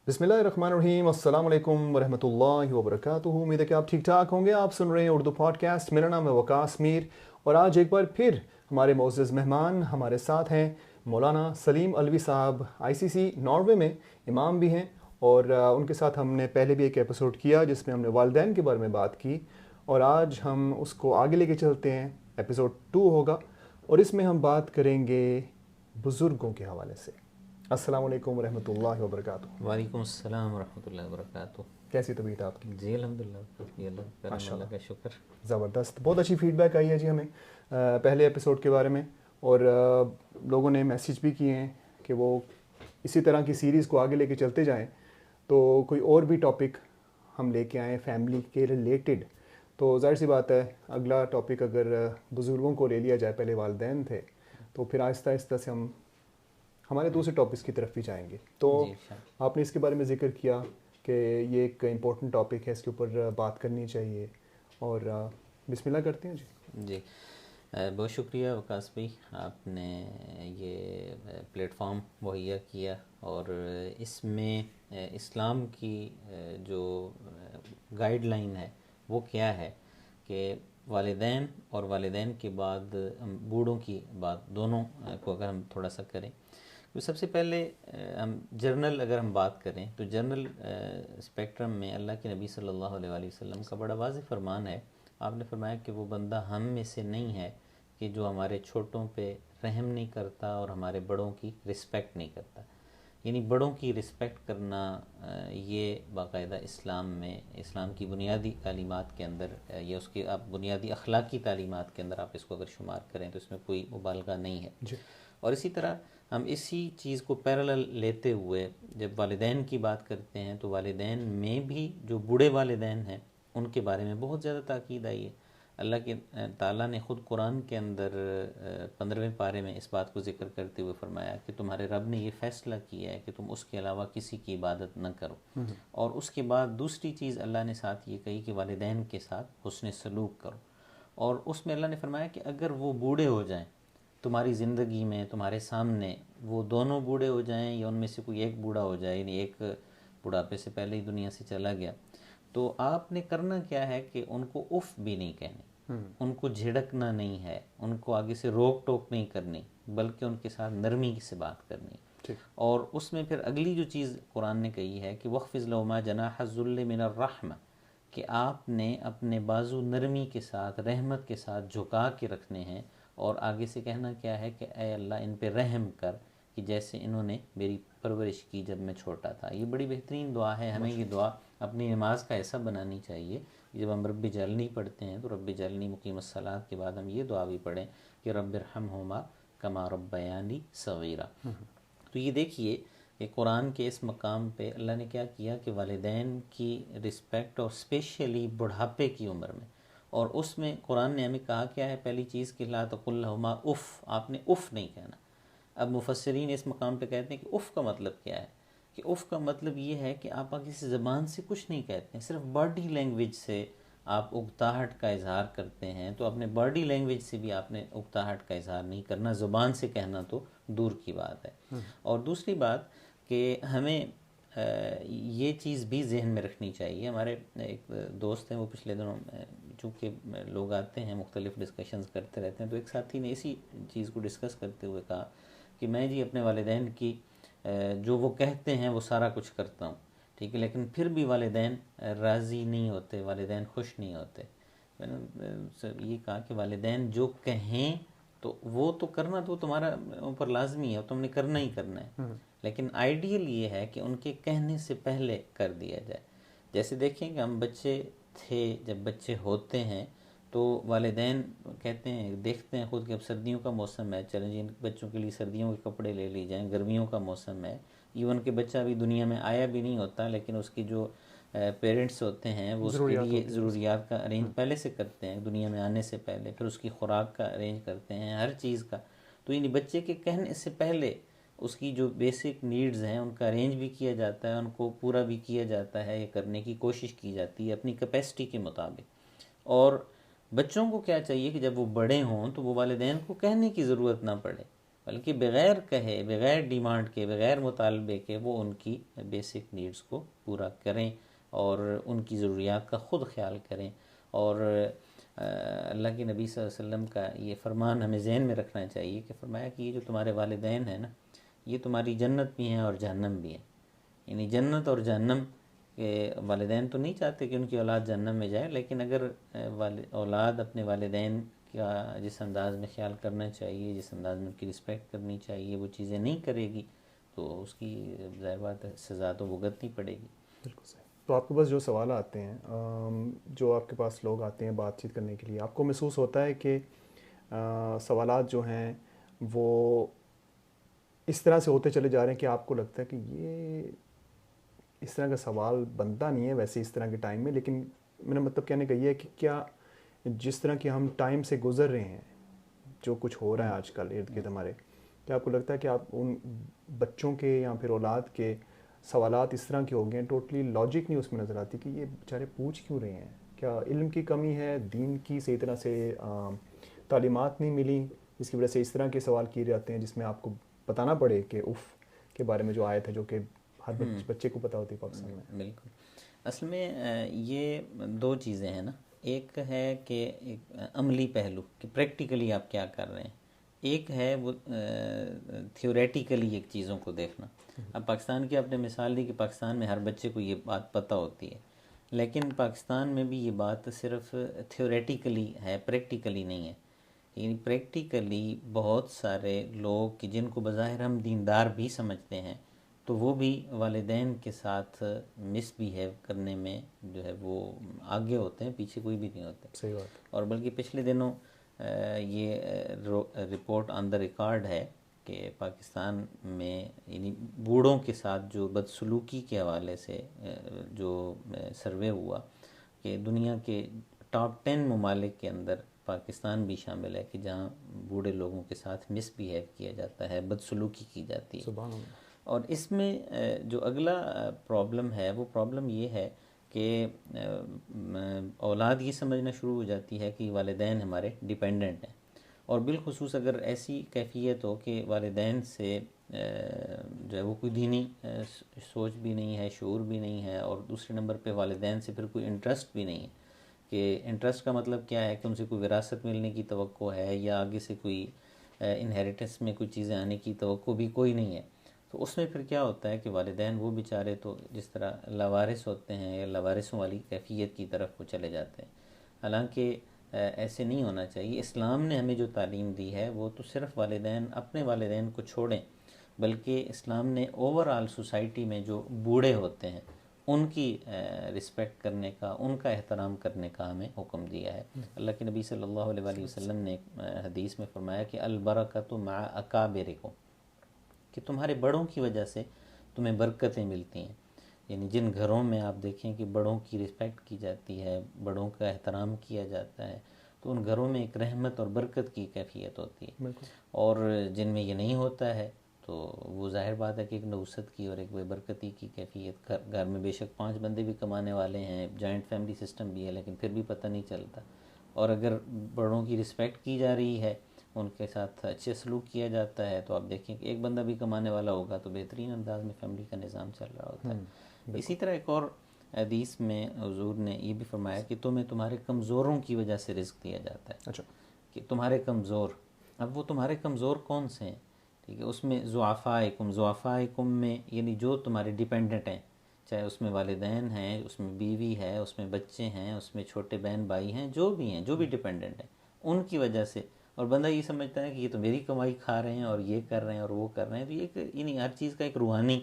بسم اللہ الرحمن الرحیم، السلام علیکم ورحمۃ اللہ وبرکاتہ۔ امید ہے کہ آپ ٹھیک ٹھاک ہوں گے۔ آپ سن رہے ہیں اردو پوڈ کاسٹ۔ میرا نام ہے وقاص میر، اور آج ایک بار پھر ہمارے معزز مہمان ہمارے ساتھ ہیں مولانا سلیم الوی صاحب، ICC ناروے میں امام بھی ہیں، اور ان کے ساتھ ہم نے پہلے بھی ایک ایپیسوڈ کیا جس میں ہم نے والدین کے بارے میں بات کی، اور آج ہم اس کو آگے لے کے چلتے ہیں۔ ایپیسوڈ 2 ہوگا، اور اس میں ہم بات کریں گے بزرگوں کے حوالے سے۔ السلام علیکم ورحمۃ اللہ وبرکاتہ۔ وعلیکم السلام ورحمۃ اللہ وبرکاتہ۔ کیسی طبیعت آپ کی؟ جی الحمدللہ، اللہ کرم، اللہ کا شکر۔ زبردست، بہت اچھی فیڈ بیک آئی ہے جی ہمیں پہلے ایپیسوڈ کے بارے میں، اور لوگوں نے میسیج بھی کیے ہیں کہ وہ اسی طرح کی سیریز کو آگے لے کے چلتے جائیں، تو کوئی اور بھی ٹاپک ہم لے کے آئیں فیملی کے ریلیٹڈ۔ تو ظاہر سی بات ہے، اگلا ٹاپک اگر بزرگوں کو لے لیا جائے، پہلے والدین تھے، تو پھر آہستہ آہستہ سے ہم ہمارے دوسرے ٹاپکس کی طرف بھی جائیں گے۔ تو آپ نے اس کے بارے میں ذکر کیا کہ یہ ایک امپورٹنٹ ٹاپک ہے، اس کے اوپر بات کرنی چاہیے، اور بسم اللہ کرتے ہیں جی۔ جی بہت شکریہ وقاص بھائی، آپ نے یہ پلیٹ فارم مہیا کیا، اور اس میں اسلام کی جو گائیڈ لائن ہے وہ کیا ہے کہ والدین اور والدین کے بعد بوڑھوں کی بات، دونوں کو اگر ہم تھوڑا سا کریں تو سب سے پہلے ہم جرنل اگر ہم بات کریں تو جرنل اسپیکٹرم میں اللہ کے نبی صلی اللہ علیہ وآلہ وسلم کا بڑا واضح فرمان ہے۔ آپ نے فرمایا کہ وہ بندہ ہم میں سے نہیں ہے کہ جو ہمارے چھوٹوں پہ رحم نہیں کرتا اور ہمارے بڑوں کی رسپیکٹ نہیں کرتا۔ یعنی بڑوں کی رسپیکٹ کرنا یہ باقاعدہ اسلام میں، اسلام کی بنیادی تعلیمات کے اندر، یا اس کی آپ بنیادی اخلاقی تعلیمات کے اندر آپ اس کو اگر شمار کریں تو اس میں کوئی مبالغہ نہیں ہے جی۔ اور اسی طرح ہم اسی چیز کو پیرالل لیتے ہوئے جب والدین کی بات کرتے ہیں تو والدین میں بھی جو بوڑھے والدین ہیں ان کے بارے میں بہت زیادہ تاکید آئی ہے۔ اللہ کے تعالیٰ نے خود قرآن کے اندر 15ویں پارے میں اس بات کو ذکر کرتے ہوئے فرمایا کہ تمہارے رب نے یہ فیصلہ کیا ہے کہ تم اس کے علاوہ کسی کی عبادت نہ کرو، اور اس کے بعد دوسری چیز اللہ نے ساتھ یہ کہی کہ والدین کے ساتھ حسن سلوک کرو، اور اس میں اللہ نے فرمایا کہ اگر وہ بوڑھے ہو جائیں تمہاری زندگی میں، تمہارے سامنے، وہ دونوں بوڑھے ہو جائیں یا ان میں سے کوئی ایک بوڑھا ہو جائے، یعنی ایک بڑھاپے سے پہلے ہی دنیا سے چلا گیا، تو آپ نے کرنا کیا ہے کہ ان کو اف بھی نہیں کہنی، ان کو جھڑکنا نہیں ہے، ان کو آگے سے روک ٹوک نہیں کرنی، بلکہ ان کے ساتھ نرمی سے بات کرنی۔ اور اس میں پھر اگلی جو چیز قرآن نے کہی ہے کہ وَخْفِضْ لَهُمَا جَنَاحَ الذُّلِّ مِنَ الرَّحْمَةِ، کہ آپ نے اپنے بازو نرمی کے ساتھ، رحمت کے ساتھ جھکا کے رکھنے ہیں، اور آگے سے کہنا کیا ہے کہ اے اللہ ان پہ رحم کر کہ جیسے انہوں نے میری پرورش کی جب میں چھوٹا تھا۔ یہ بڑی بہترین دعا ہے، ہمیں یہ دعا اپنی نماز کا ایسا بنانی چاہیے۔ جب ہم رب جعلنی پڑھتے ہیں تو رب جعلنی مقیم الصلاۃ کے بعد ہم یہ دعا بھی پڑھیں کہ رب ارحمہما کما ربیانی صغیرا۔ تو یہ دیکھیے کہ قرآن کے اس مقام پہ اللہ نے کیا کیا کہ والدین کی رسپیکٹ، اور اسپیشلی بڑھاپے کی عمر میں، اور اس میں قرآن نے ہمیں کہا کیا ہے، پہلی چیز کہ لا تقل لہما اف، آپ نے اف نہیں کہنا۔ اب مفسرین اس مقام پہ کہتے ہیں کہ اف کا مطلب کیا ہے، کہ اف کا مطلب یہ ہے کہ آپ کسی زبان سے کچھ نہیں کہتے ہیں، صرف باڈی لینگویج سے آپ اکتاہٹ کا اظہار کرتے ہیں، تو اپنے باڈی لینگویج سے بھی آپ نے اکتاہٹ کا اظہار نہیں کرنا، زبان سے کہنا تو دور کی بات ہے۔ اور دوسری بات کہ ہمیں یہ چیز بھی ذہن میں رکھنی چاہیے۔ ہمارے ایک دوست ہیں، وہ پچھلے دنوں چونکہ لوگ آتے ہیں مختلف ڈسکشنز کرتے رہتے ہیں، تو ایک ساتھی نے اسی چیز کو ڈسکس کرتے ہوئے کہا کہ میں جی اپنے والدین کی جو وہ کہتے ہیں وہ سارا کچھ کرتا ہوں، ٹھیک ہے، لیکن پھر بھی والدین راضی نہیں ہوتے، والدین خوش نہیں ہوتے۔ میں نے یہ کہا کہ والدین جو کہیں تو وہ تو کرنا تو تمہارا اوپر لازمی ہے، تم نے کرنا ہی کرنا ہے، لیکن آئیڈیل یہ ہے کہ ان کے کہنے سے پہلے کر دیا جائے۔ جیسے دیکھیں کہ ہم بچے تھے، جب بچے ہوتے ہیں تو والدین کہتے ہیں، دیکھتے ہیں خود کہ اب سردیوں کا موسم ہے، چلیں جی ان بچوں کے لیے سردیوں کے کپڑے لے لی جائیں، گرمیوں کا موسم ہے، ایون کہ بچہ ابھی دنیا میں آیا بھی نہیں ہوتا، لیکن اس کی جو پیرنٹس ہوتے ہیں وہ اس کے لیے ضروریات کا ارینج پہلے سے کرتے ہیں، دنیا میں آنے سے پہلے، پھر اس کی خوراک کا ارینج کرتے ہیں، ہر چیز کا۔ تو یعنی بچے کے کہنے سے پہلے اس کی جو بیسک نیڈز ہیں ان کا ارینج بھی کیا جاتا ہے، ان کو پورا بھی کیا جاتا ہے، یہ کرنے کی کوشش کی جاتی ہے اپنی کیپیسٹی کے مطابق۔ اور بچوں کو کیا چاہیے کہ جب وہ بڑے ہوں تو وہ والدین کو کہنے کی ضرورت نہ پڑے، بلکہ بغیر کہے، بغیر ڈیمانڈ کے، بغیر مطالبے کے وہ ان کی بیسک نیڈز کو پورا کریں اور ان کی ضروریات کا خود خیال کریں. اور اللہ کے نبی صلی اللہ علیہ وسلم کا یہ فرمان ہمیں ذہن میں رکھنا چاہیے کہ فرمایا کہ یہ جو تمہارے والدین ہیں نا، یہ تمہاری جنت بھی ہیں اور جہنم بھی ہیں. یعنی جنت اور جہنم کے والدین تو نہیں چاہتے کہ ان کی اولاد جہنم میں جائے، لیکن اگر اولاد اپنے والدین کا جس انداز میں خیال کرنا چاہیے، جس انداز میں ان کی رسپیکٹ کرنی چاہیے، وہ چیزیں نہیں کرے گی تو اس کی ظاہر بات ہے سزا تو بھگتنی پڑے گی. بالکل صحیح. تو آپ کے پاس جو سوال آتے ہیں، جو آپ کے پاس لوگ آتے ہیں بات چیت کرنے کے لیے، آپ کو محسوس ہوتا ہے کہ سوالات جو ہیں وہ اس طرح سے ہوتے چلے جا رہے ہیں کہ آپ کو لگتا ہے کہ یہ اس طرح کا سوال بنتا نہیں ہے ویسے اس طرح کے ٹائم میں، لیکن میرا مطلب کہنے کا یہ ہے کہ کیا جس طرح کہ ہم ٹائم سے گزر رہے ہیں، جو کچھ ہو رہا ہے آج کل ارد گرد ہمارے، کیا آپ کو لگتا ہے کہ آپ ان بچوں کے یا پھر اولاد کے سوالات اس طرح کے ہو گئے ہیں، ٹوٹلی لاجک نہیں اس میں نظر آتی کہ یہ بیچارے پوچھ کیوں رہے ہیں؟ کیا علم کی کمی ہے، دین کی صحیح طرح سے تعلیمات نہیں ملی جس کی وجہ سے اس طرح کے سوال کیے جاتے ہیں جس میں آپ کو بتانا پڑے کہ اف کے بارے میں جو آیت ہے جو کہ ہر بچے کو پتہ ہوتی ہے پاکستان میں؟ بالکل. اصل میں یہ دو چیزیں ہیں نا، ایک ہے کہ ایک عملی پہلو کہ پریکٹیکلی آپ کیا کر رہے ہیں، ایک ہے وہ تھیوریٹیکلی ایک چیزوں کو دیکھنا. اب پاکستان کی آپ نے مثال دی کہ پاکستان میں ہر بچے کو یہ بات پتہ ہوتی ہے، لیکن پاکستان میں بھی یہ بات صرف تھیوریٹیکلی ہے، پریکٹیکلی نہیں ہے. یعنی پریکٹیکلی بہت سارے لوگ کہ جن کو بظاہر ہم دیندار بھی سمجھتے ہیں تو وہ بھی والدین کے ساتھ مس بیہیو کرنے میں جو ہے وہ آگے ہوتے ہیں، پیچھے کوئی بھی نہیں ہوتے. صحیح بات. اور بلکہ پچھلے دنوں یہ رپورٹ آن دا ریکارڈ ہے کہ پاکستان میں یعنی بوڑھوں کے ساتھ جو بدسلوکی کے حوالے سے جو سروے ہوا کہ دنیا کے ٹاپ 10 ممالک کے اندر پاکستان بھی شامل ہے کہ جہاں بوڑھے لوگوں کے ساتھ مس بیہیو کیا جاتا ہے، بدسلوکی کی جاتی ہے. سبحان اللہ. اور اس میں جو اگلا پرابلم ہے وہ پرابلم یہ ہے کہ اولاد یہ سمجھنا شروع ہو جاتی ہے کہ والدین ہمارے ڈیپینڈنٹ ہیں، اور بالخصوص اگر ایسی کیفیت ہو کہ والدین سے جو ہے وہ کوئی دینی سوچ بھی نہیں ہے، شعور بھی نہیں ہے، اور دوسرے نمبر پہ والدین سے پھر کوئی انٹرسٹ بھی نہیں ہے. کہ انٹرسٹ کا مطلب کیا ہے کہ ان سے کوئی وراثت ملنے کی توقع ہے یا آگے سے کوئی انہیریٹنس میں کوئی چیزیں آنے کی توقع بھی کوئی نہیں ہے. تو اس میں پھر کیا ہوتا ہے کہ والدین وہ بیچارے تو جس طرح لاوارث ہوتے ہیں یا لاوارثوں والی کیفیت کی طرف وہ چلے جاتے ہیں. حالانکہ ایسے نہیں ہونا چاہیے. اسلام نے ہمیں جو تعلیم دی ہے وہ تو صرف والدین، اپنے والدین کو چھوڑیں، بلکہ اسلام نے اوور آل سوسائٹی میں جو بوڑھے ہوتے ہیں ان کی رسپیکٹ کرنے کا، ان کا احترام کرنے کا ہمیں حکم دیا ہے. اللہ کے نبی صلی اللہ علیہ وآلہ وسلم نے ایک حدیث میں فرمایا کہ البرکۃ مع اکابرکم، کہ تمہارے بڑوں کی وجہ سے تمہیں برکتیں ملتی ہیں. یعنی جن گھروں میں آپ دیکھیں کہ بڑوں کی رسپیکٹ کی جاتی ہے، بڑوں کا احترام کیا جاتا ہے، تو ان گھروں میں ایک رحمت اور برکت کی کیفیت ہوتی ہے. اور جن میں یہ نہیں ہوتا ہے تو وہ ظاہر بات ہے کہ ایک نوست کی اور ایک بے برکتی کی کیفیت. گھر میں بے شک 5 بندے بھی کمانے والے ہیں، جوائنٹ فیملی سسٹم بھی ہے، لیکن پھر بھی پتہ نہیں چلتا. اور اگر بڑوں کی رسپیکٹ کی جا رہی ہے، ان کے ساتھ اچھے سلوک کیا جاتا ہے، تو آپ دیکھیں کہ ایک بندہ بھی کمانے والا ہوگا تو بہترین انداز میں فیملی کا نظام چل رہا ہوتا ہے. اسی طرح ایک اور حدیث میں حضور نے یہ بھی فرمایا کہ تمہیں تمہارے کمزوروں کی وجہ سے رزق دیا جاتا ہے. اچھا. کہ تمہارے کمزور، اب وہ تمہارے کمزور کون سے ہیں؟ ٹھیک ہے، اس میں ضعفائکم میں یعنی جو تمہارے ڈیپینڈنٹ ہیں، چاہے اس میں والدین ہیں، اس میں بیوی ہے، اس میں بچے ہیں، اس میں چھوٹے بہن بھائی ہیں، جو بھی ہیں، جو بھی ڈیپینڈنٹ ہیں، ان کی وجہ سے. اور بندہ یہ سمجھتا ہے کہ یہ تو میری کمائی کھا رہے ہیں اور یہ کر رہے ہیں اور وہ کر رہے ہیں. تو یہ یعنی ہر چیز کا ایک روحانی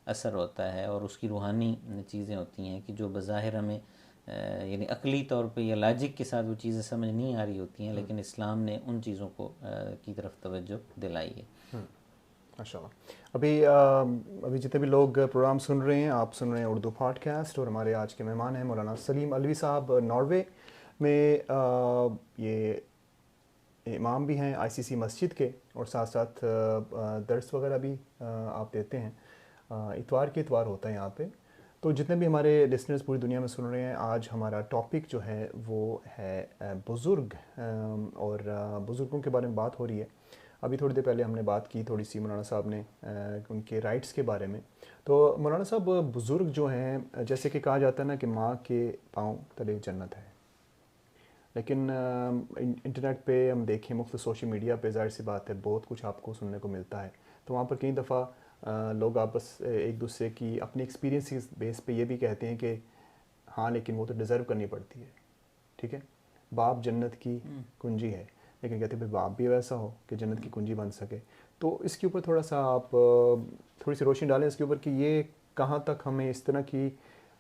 اثر ہوتا ہے، اور اس کی روحانی چیزیں ہوتی ہیں کہ جو بظاہر ہمیں یعنی عقلی طور پہ یا لاجک کے ساتھ وہ چیزیں سمجھ نہیں آ رہی ہوتی ہیں، لیکن اسلام نے ان چیزوں کو کی طرف توجہ دلائی ہے. ماشاء اللہ. ابھی جتنے بھی لوگ پروگرام سن رہے ہیں، آپ سن رہے ہیں اردو پوڈ کاسٹ، اور ہمارے آج کے مہمان ہیں مولانا سلیم علوی صاحب. ناروے میں یہ امام بھی ہیں ICC مسجد کے، اور ساتھ ساتھ درس وغیرہ بھی آپ دیتے ہیں. اتوار کے اتوار ہوتا ہے یہاں پہ. تو جتنے بھی ہمارے لسنرز پوری دنیا میں سن رہے ہیں، آج ہمارا ٹاپک جو ہے وہ ہے بزرگ، اور بزرگوں کے بارے میں بات ہو رہی ہے. ابھی تھوڑی دیر پہلے ہم نے بات کی تھوڑی سی مولانا صاحب نے ان کے رائٹس کے بارے میں. تو مولانا صاحب بزرگ جو ہیں جیسے کہ کہا جاتا ہے نا کہ ماں کے پاؤں تلے جنت ہے, لیکن انٹرنیٹ پہ ہم دیکھیں مختلف سوشل میڈیا پہ ظاہر سی بات ہے بہت کچھ آپ کو سننے کو ملتا ہے, تو وہاں پر کئی دفعہ لوگ آپس ایک دوسرے کی اپنی ایکسپیرینس بیس پہ یہ بھی کہتے ہیں کہ ہاں لیکن وہ تو ڈیزرو کرنی پڑتی ہے, ٹھیک ہے, باپ جنت کی کنجی ہے, لیکن کہتے ہیں بھائی باپ بھی ویسا ہو کہ جنت کی کنجی بن سکے. تو اس کے اوپر تھوڑا سا آپ تھوڑی سی روشنی ڈالیں اس کے اوپر کہ یہ کہاں تک ہمیں اس طرح کی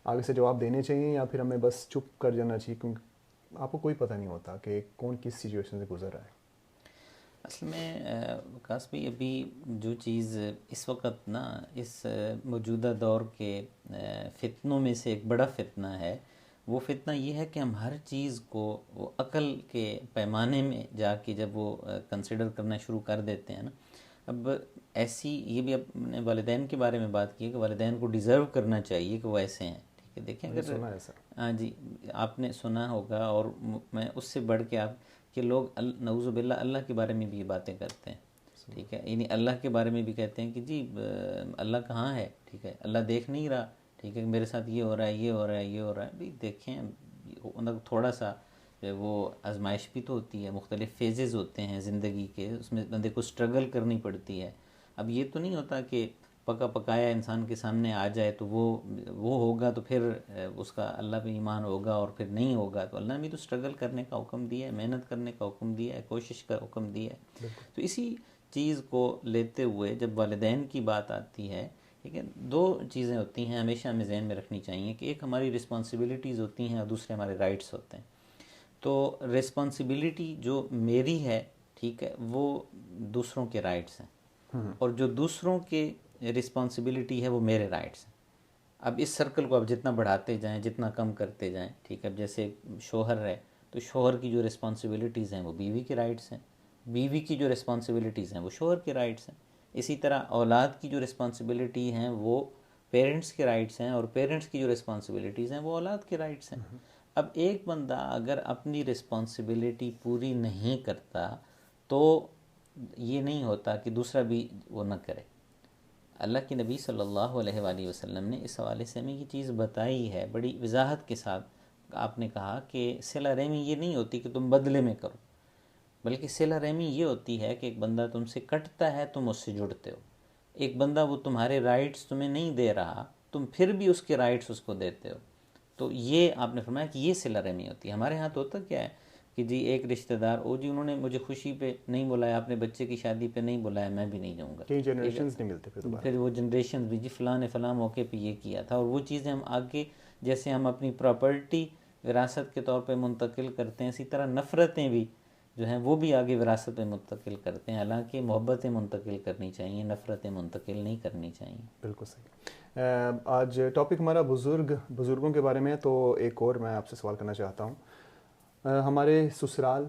آگے سے جواب دینے چاہیے یا پھر ہمیں بس چپ کر جانا چاہیے, کیونکہ آپ کو کوئی پتہ نہیں ہوتا کہ کون کس سچویشن سے گزر رہا ہے. اصل میں وقاص بھائی ابھی جو چیز اس وقت نا اس موجودہ دور کے فتنوں میں سے ایک بڑا فتنہ ہے, وہ فتنہ یہ ہے کہ ہم ہر چیز کو وہ عقل کے پیمانے میں جا کے جب وہ کنسیڈر کرنا شروع کر دیتے ہیں نا. اب ایسی یہ بھی اب نے والدین کے بارے میں بات کی ہے کہ والدین کو ڈیزرو کرنا چاہیے کہ وہ ایسے ہیں, ٹھیک ہے. دیکھیں اگر سنا ہے سر, ہاں جی آپ نے سنا ہوگا, اور میں اس سے بڑھ کے آپ کہ لوگ نعوذ باللہ اللہ کے بارے میں بھی یہ باتیں کرتے ہیں, ٹھیک ہے, یعنی اللہ کے بارے میں بھی کہتے ہیں کہ جی اللہ کہاں ہے, ٹھیک ہے, اللہ دیکھ نہیں رہا, ٹھیک ہے, میرے ساتھ یہ ہو رہا ہے, یہ ہو رہا ہے, یہ ہو رہا ہے. بھائی دیکھیں تھوڑا سا وہ آزمائش بھی تو ہوتی ہے, مختلف فیزز ہوتے ہیں زندگی کے, اس میں بندے کو سٹرگل کرنی پڑتی ہے. اب یہ تو نہیں ہوتا کہ پکا پکایا انسان کے سامنے آ جائے تو وہ ہوگا تو پھر اس کا اللہ پہ ایمان ہوگا, اور پھر نہیں ہوگا. تو اللہ نے بھی تو سٹرگل کرنے کا حکم دیا ہے, محنت کرنے کا حکم دیا ہے, کوشش کا حکم دیا ہے. تو اسی چیز کو لیتے ہوئے جب والدین کی بات آتی ہے, ٹھیک ہے, دو چیزیں ہوتی ہیں ہمیشہ ہمیں ذہن میں رکھنی چاہیے کہ ایک ہماری رسپانسبلٹیز ہوتی ہیں اور دوسرے ہمارے رائٹس ہوتے ہیں. تو رسپانسبلٹی جو میری ہے, ٹھیک ہے, وہ دوسروں کے رائٹس ہیں, اور جو دوسروں کے رسپانسبلٹی ہے وہ میرے رائٹس ہیں. اب اس سرکل کو اب جتنا بڑھاتے جائیں, جتنا کم کرتے جائیں, ٹھیک ہے. اب جیسے شوہر ہے تو شوہر کی جو رسپانسبلٹیز ہیں وہ بیوی کے رائٹس ہیں, بیوی کی جو رسپانسبلٹیز ہیں وہ شوہر کے رائٹس ہیں. اسی طرح اولاد کی جو رسپانسبلٹی ہیں وہ پیرنٹس کے رائٹس ہیں, اور پیرنٹس کی جو رسپانسبلٹیز ہیں وہ اولاد کے رائٹس ہیں. اب ایک بندہ اگر اپنی رسپانسبلٹی پوری نہیں کرتا تو یہ نہیں ہوتا کہ دوسرا بھی وہ نہ کرے. اللہ کے نبی صلی اللہ علیہ وآلہ وسلم نے اس حوالے سے ہمیں یہ چیز بتائی ہے بڑی وضاحت کے ساتھ. آپ نے کہا کہ صلہ رحمی یہ نہیں ہوتی کہ تم بدلے میں کرو, بلکہ صلہ رحمی یہ ہوتی ہے کہ ایک بندہ تم سے کٹتا ہے تم اس سے جڑتے ہو. ایک بندہ وہ تمہارے رائٹس تمہیں نہیں دے رہا, تم پھر بھی اس کے رائٹس اس کو دیتے ہو. تو یہ آپ نے فرمایا کہ یہ صلہ رحمی ہوتی ہے. ہمارے ہاں تو ہوتا کیا ہے کہ جی ایک رشتہ دار جی انہوں نے مجھے خوشی پہ نہیں بلایا, اپنے بچے کی شادی پہ نہیں بلایا, میں بھی نہیں جاؤں گا. کئی جنریشنز نہیں ملتے پھر وہ جنریشن بھی جی فلاں نے فلاں موقع پہ یہ کیا تھا, اور وہ چیزیں ہم آگے جیسے ہم اپنی پراپرٹی وراثت کے طور پہ منتقل کرتے ہیں, اسی طرح نفرتیں بھی جو ہیں وہ بھی آگے وراثت میں منتقل کرتے ہیں. حالانکہ محبتیں منتقل کرنی چاہیے, نفرتیں منتقل نہیں کرنی چاہیے. بالکل صحیح. آج ٹاپک ہمارا بزرگوں کے بارے میں ہے, تو ایک اور میں آپ سے سوال کرنا چاہتا ہوں. ہمارے سسرال,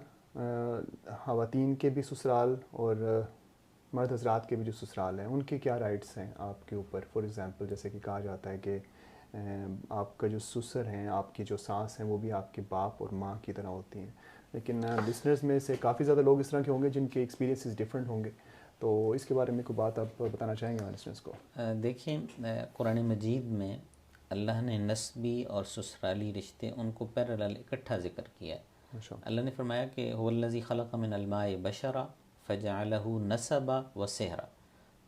خواتین کے بھی سسرال اور مرد حضرات کے بھی جو سسرال ہیں, ان کے کیا رائٹس ہیں آپ کے اوپر؟ فار ایگزامپل جیسے کہ کہا جاتا ہے کہ آپ کا جو سسر ہیں, آپ کی جو ساس ہیں, وہ بھی آپ کے باپ اور ماں کی طرح ہوتی ہیں. لیکن لسنرز میں سے کافی زیادہ لوگ اس طرح کے ہوں گے جن کے ایکسپیرینسز ڈفرینٹ ہوں گے, تو اس کے بارے میں کوئی بات آپ بتانا چاہیں گے ہمارے لسنرز کو؟ دیکھیں قرآن مجید میں اللہ نے نسبی اور سسرالی رشتے ان کو پیرالل اکٹھا ذکر کیا ہے. اللہ نے فرمایا کہ هو الذی خلق من الماء بشرا فجعلہ نسبا وصہرا,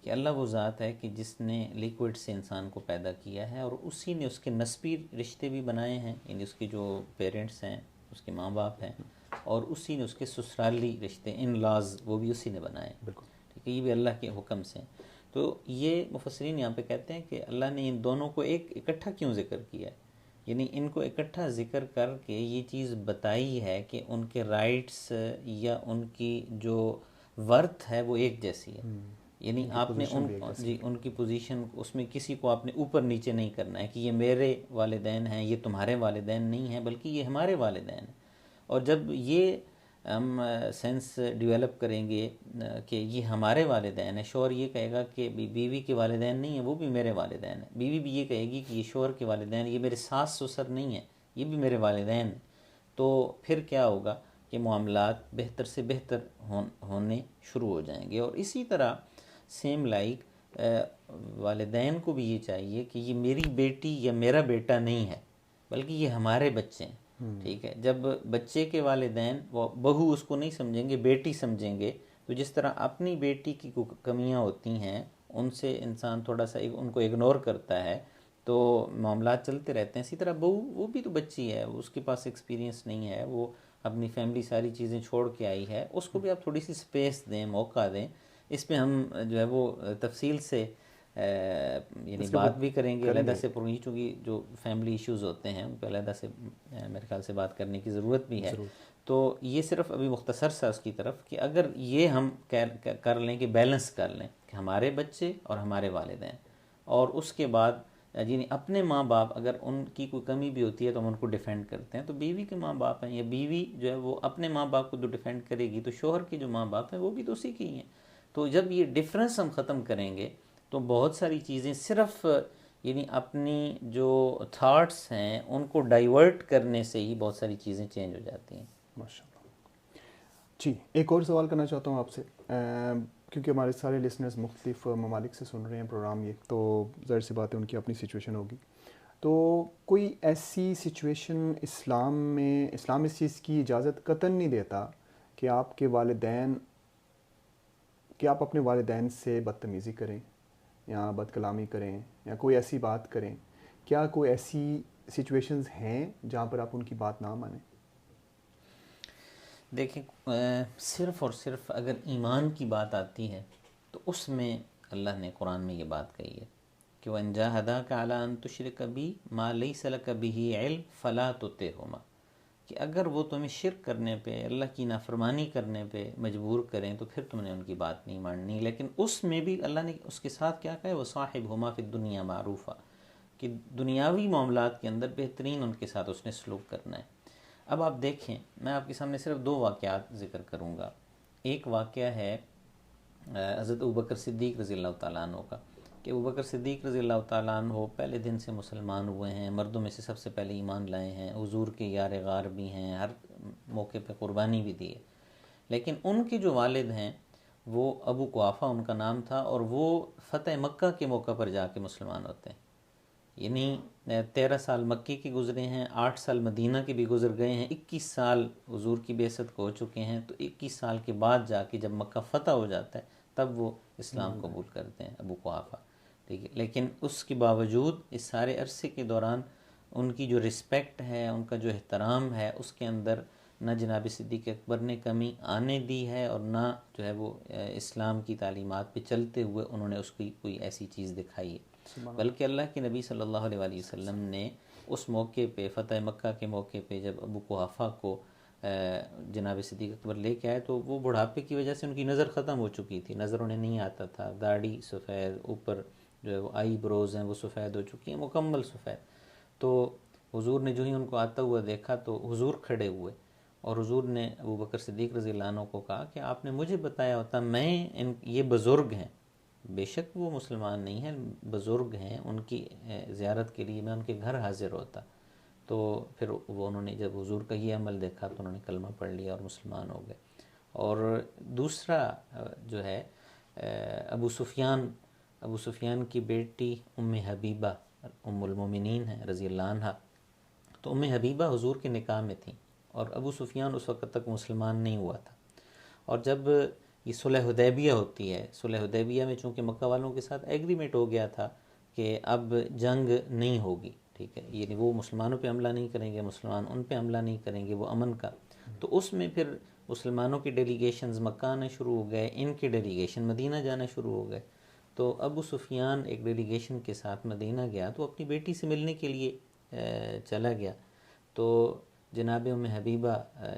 کہ اللہ وہ ذات ہے کہ جس نے لیکوڈ سے انسان کو پیدا کیا ہے اور اسی نے اس کے نسبی رشتے بھی بنائے ہیں, یعنی اس کے جو پیرنٹس ہیں, اس کے ماں باپ ہیں, اور اسی نے اس کے سسرالی رشتے ان لاز وہ بھی اسی نے بنائے. بالکل ٹھیک ہے, یہ بھی اللہ کے حکم سے. تو یہ مفسرین یہاں پہ کہتے ہیں کہ اللہ نے ان دونوں کو ایک اکٹھا کیوں ذکر کیا ہے, یعنی ان کو اکٹھا ذکر کر کے یہ چیز بتائی ہے کہ ان کے رائٹس یا ان کی جو ورتھ ہے وہ ایک جیسی ہے. یعنی آپ نے ان کی پوزیشن اس میں کسی کو آپ نے اوپر نیچے نہیں کرنا ہے کہ یہ میرے والدین ہیں, یہ تمہارے والدین نہیں ہیں, بلکہ یہ ہمارے والدین ہیں. اور جب یہ ہم سینس ڈیولپ کریں گے کہ یہ ہمارے والدین ہیں, شوہر یہ کہے گا کہ بیوی کے والدین نہیں ہیں, وہ بھی میرے والدین ہیں. بیوی بھی یہ کہے گی کہ یہ شوہر کے والدین, یہ میرے ساس سسر نہیں ہیں, یہ بھی میرے والدین ہیں. تو پھر کیا ہوگا کہ کہ معاملات بہتر سے بہتر ہونے شروع ہو جائیں گے. اور اسی طرح سیم لائک والدین کو بھی یہ چاہیے کہ یہ میری بیٹی یا میرا بیٹا نہیں ہے بلکہ یہ ہمارے بچے ہیں. ٹھیک ہے، جب بچے کے والدین وہ بہو اس کو نہیں سمجھیں گے، بیٹی سمجھیں گے، تو جس طرح اپنی بیٹی کی کمیاں ہوتی ہیں ان سے انسان تھوڑا سا ان کو اگنور کرتا ہے تو معاملات چلتے رہتے ہیں. اسی طرح بہو وہ بھی تو بچی ہے، اس کے پاس ایکسپیرینس نہیں ہے، وہ اپنی فیملی ساری چیزیں چھوڑ کے آئی ہے، اس کو بھی آپ تھوڑی سی سپیس دیں، موقع دیں. اس پہ ہم جو ہے وہ تفصیل سے یعنی بات بھی کریں گے علیحدہ سے، چونکہ جو فیملی ایشوز ہوتے ہیں ان پہ علیحدہ سے میرے خیال سے بات کرنے کی ضرورت بھی ہے. تو یہ صرف ابھی مختصر سا اس کی طرف کہ اگر یہ ہم کر لیں کہ بیلنس کر لیں کہ ہمارے بچے اور ہمارے والدین، اور اس کے بعد یعنی اپنے ماں باپ اگر ان کی کوئی کمی بھی ہوتی ہے تو ہم ان کو ڈیفینڈ کرتے ہیں، تو بیوی کے ماں باپ ہیں یا بیوی جو ہے وہ اپنے ماں باپ کو جو ڈیفینڈ کرے گی تو شوہر کے جو ماں باپ ہیں وہ بھی تو اسی کی ہیں. تو جب یہ ڈفرینس ہم ختم کریں گے تو بہت ساری چیزیں صرف یعنی اپنی جو تھاٹس ہیں ان کو ڈائیورٹ کرنے سے ہی بہت ساری چیزیں چینج ہو جاتی ہیں. ماشاء اللہ. جی ایک اور سوال کرنا چاہتا ہوں آپ سے، کیونکہ ہمارے سارے لسنرز مختلف ممالک سے سن رہے ہیں پروگرام، یہ تو ظاہر سی بات ہے ان کی اپنی سچویشن ہوگی. تو کوئی ایسی سچویشن اسلام میں، اسلام اس چیز کی اجازت قطعاً نہیں دیتا کہ آپ کے والدین، کہ آپ اپنے والدین سے بدتمیزی کریں یا بد کلامی کریں یا کوئی ایسی بات کریں، کیا کوئی ایسی سچویشنز ہیں جہاں پر آپ ان کی بات نہ مانیں؟ دیکھیں صرف اور صرف اگر ایمان کی بات آتی ہے تو اس میں اللہ نے قرآن میں یہ بات کہی ہے کہ وَإِن جَاهَدَاكَ عَلَىٰ أَن تُشْرِكَ بِي مَا لَيْسَ لَكَ بِهِ عِلْمٌ فَلَا تُطِعْهُمَا، کہ اگر وہ تمہیں شرک کرنے پہ، اللہ کی نافرمانی کرنے پہ مجبور کریں تو پھر تم نے ان کی بات نہیں ماننی. لیکن اس میں بھی اللہ نے اس کے ساتھ کیا کہا ہے، وَصَاحِبْهُمَا فِي الدُّنْيَا مَعْرُوفًا، کہ دنیاوی معاملات کے اندر بہترین ان کے ساتھ اس نے سلوک کرنا ہے. اب آپ دیکھیں، میں آپ کے سامنے صرف 2 واقعات ذکر کروں گا. ایک واقعہ ہے حضرت ابوبکر صدیق رضی اللہ تعالیٰ عنہ کا، کہ ابوبکر صدیق رضی اللہ تعالیٰ عنہ پہلے دن سے مسلمان ہوئے ہیں، مردوں میں سے سب سے پہلے ایمان لائے ہیں، حضور کے یار غار بھی ہیں، ہر موقع پہ قربانی بھی دی ہے. لیکن ان کے جو والد ہیں وہ ابو قحافہ ان کا نام تھا، اور وہ فتح مکہ کے موقع پر جا کے مسلمان ہوتے ہیں. یعنی 13 سال مکی کے گزرے ہیں، 8 سال مدینہ کے بھی گزر گئے ہیں، 21 سال حضور کی بعثت کو ہو چکے ہیں. تو 21 سال کے بعد جا کے جب مکہ فتح ہو جاتا ہے تب وہ اسلام قبول کرتے ہیں ابو قحافہ. ٹھیک ہے، لیکن اس کے باوجود اس سارے عرصے کے دوران ان کی جو رسپیکٹ ہے، ان کا جو احترام ہے، اس کے اندر نہ جناب صدیق اکبر نے کمی آنے دی ہے، اور نہ جو ہے وہ اسلام کی تعلیمات پہ چلتے ہوئے انہوں نے اس کی کوئی ایسی چیز دکھائی ہے. بلکہ اللہ کے نبی صلی اللہ علیہ وآلہ وسلم نے اس موقع پہ، فتح مکہ کے موقع پہ، جب ابو قحافہ کو جناب صدیق اکبر لے کے آئے تو وہ بڑھاپے کی وجہ سے ان کی نظر ختم ہو چکی تھی، نظر انہیں نہیں آتا تھا، داڑھی سفید، اوپر جو ہے وہ آئی بروز ہیں وہ سفید ہو چکی ہیں، مکمل سفید. تو حضور نے جو ہی ان کو آتا ہوا دیکھا تو حضور کھڑے ہوئے، اور حضور نے ابوبکر صدیق رضی اللہ عنہ کو کہا کہ آپ نے مجھے بتایا ہوتا، یہ بزرگ ہیں، بے شک وہ مسلمان نہیں ہیں، بزرگ ہیں، ان کی زیارت کے لیے میں ان کے گھر حاضر ہوتا. تو پھر انہوں نے جب حضور کا یہ عمل دیکھا تو انہوں نے کلمہ پڑھ لیا اور مسلمان ہو گئے. اور دوسرا جو ہے ابو سفیان کی بیٹی ام حبیبہ ام المومنین ہیں رضی اللہ عنہ. تو ام حبیبہ حضور کے نکاح میں تھیں، اور ابو سفیان اس وقت تک مسلمان نہیں ہوا تھا. اور جب یہ صلح حدیبیہ ہوتی ہے، صلح حدیبیہ میں چونکہ مکہ والوں کے ساتھ ایگریمنٹ ہو گیا تھا کہ اب جنگ نہیں ہوگی، ٹھیک ہے، یعنی وہ مسلمانوں پہ حملہ نہیں کریں گے، مسلمان ان پہ حملہ نہیں کریں گے، وہ امن کا. تو اس میں پھر مسلمانوں کی ڈیلیگیشنز مکہ آنا شروع ہو گئے، ان کی ڈیلیگیشن مدینہ جانا شروع ہو گئے. تو ابو سفیان ایک ڈیلیگیشن کے ساتھ مدینہ گیا تو اپنی بیٹی سے ملنے کے لیے چلا گیا. تو جناب ام حبیبہ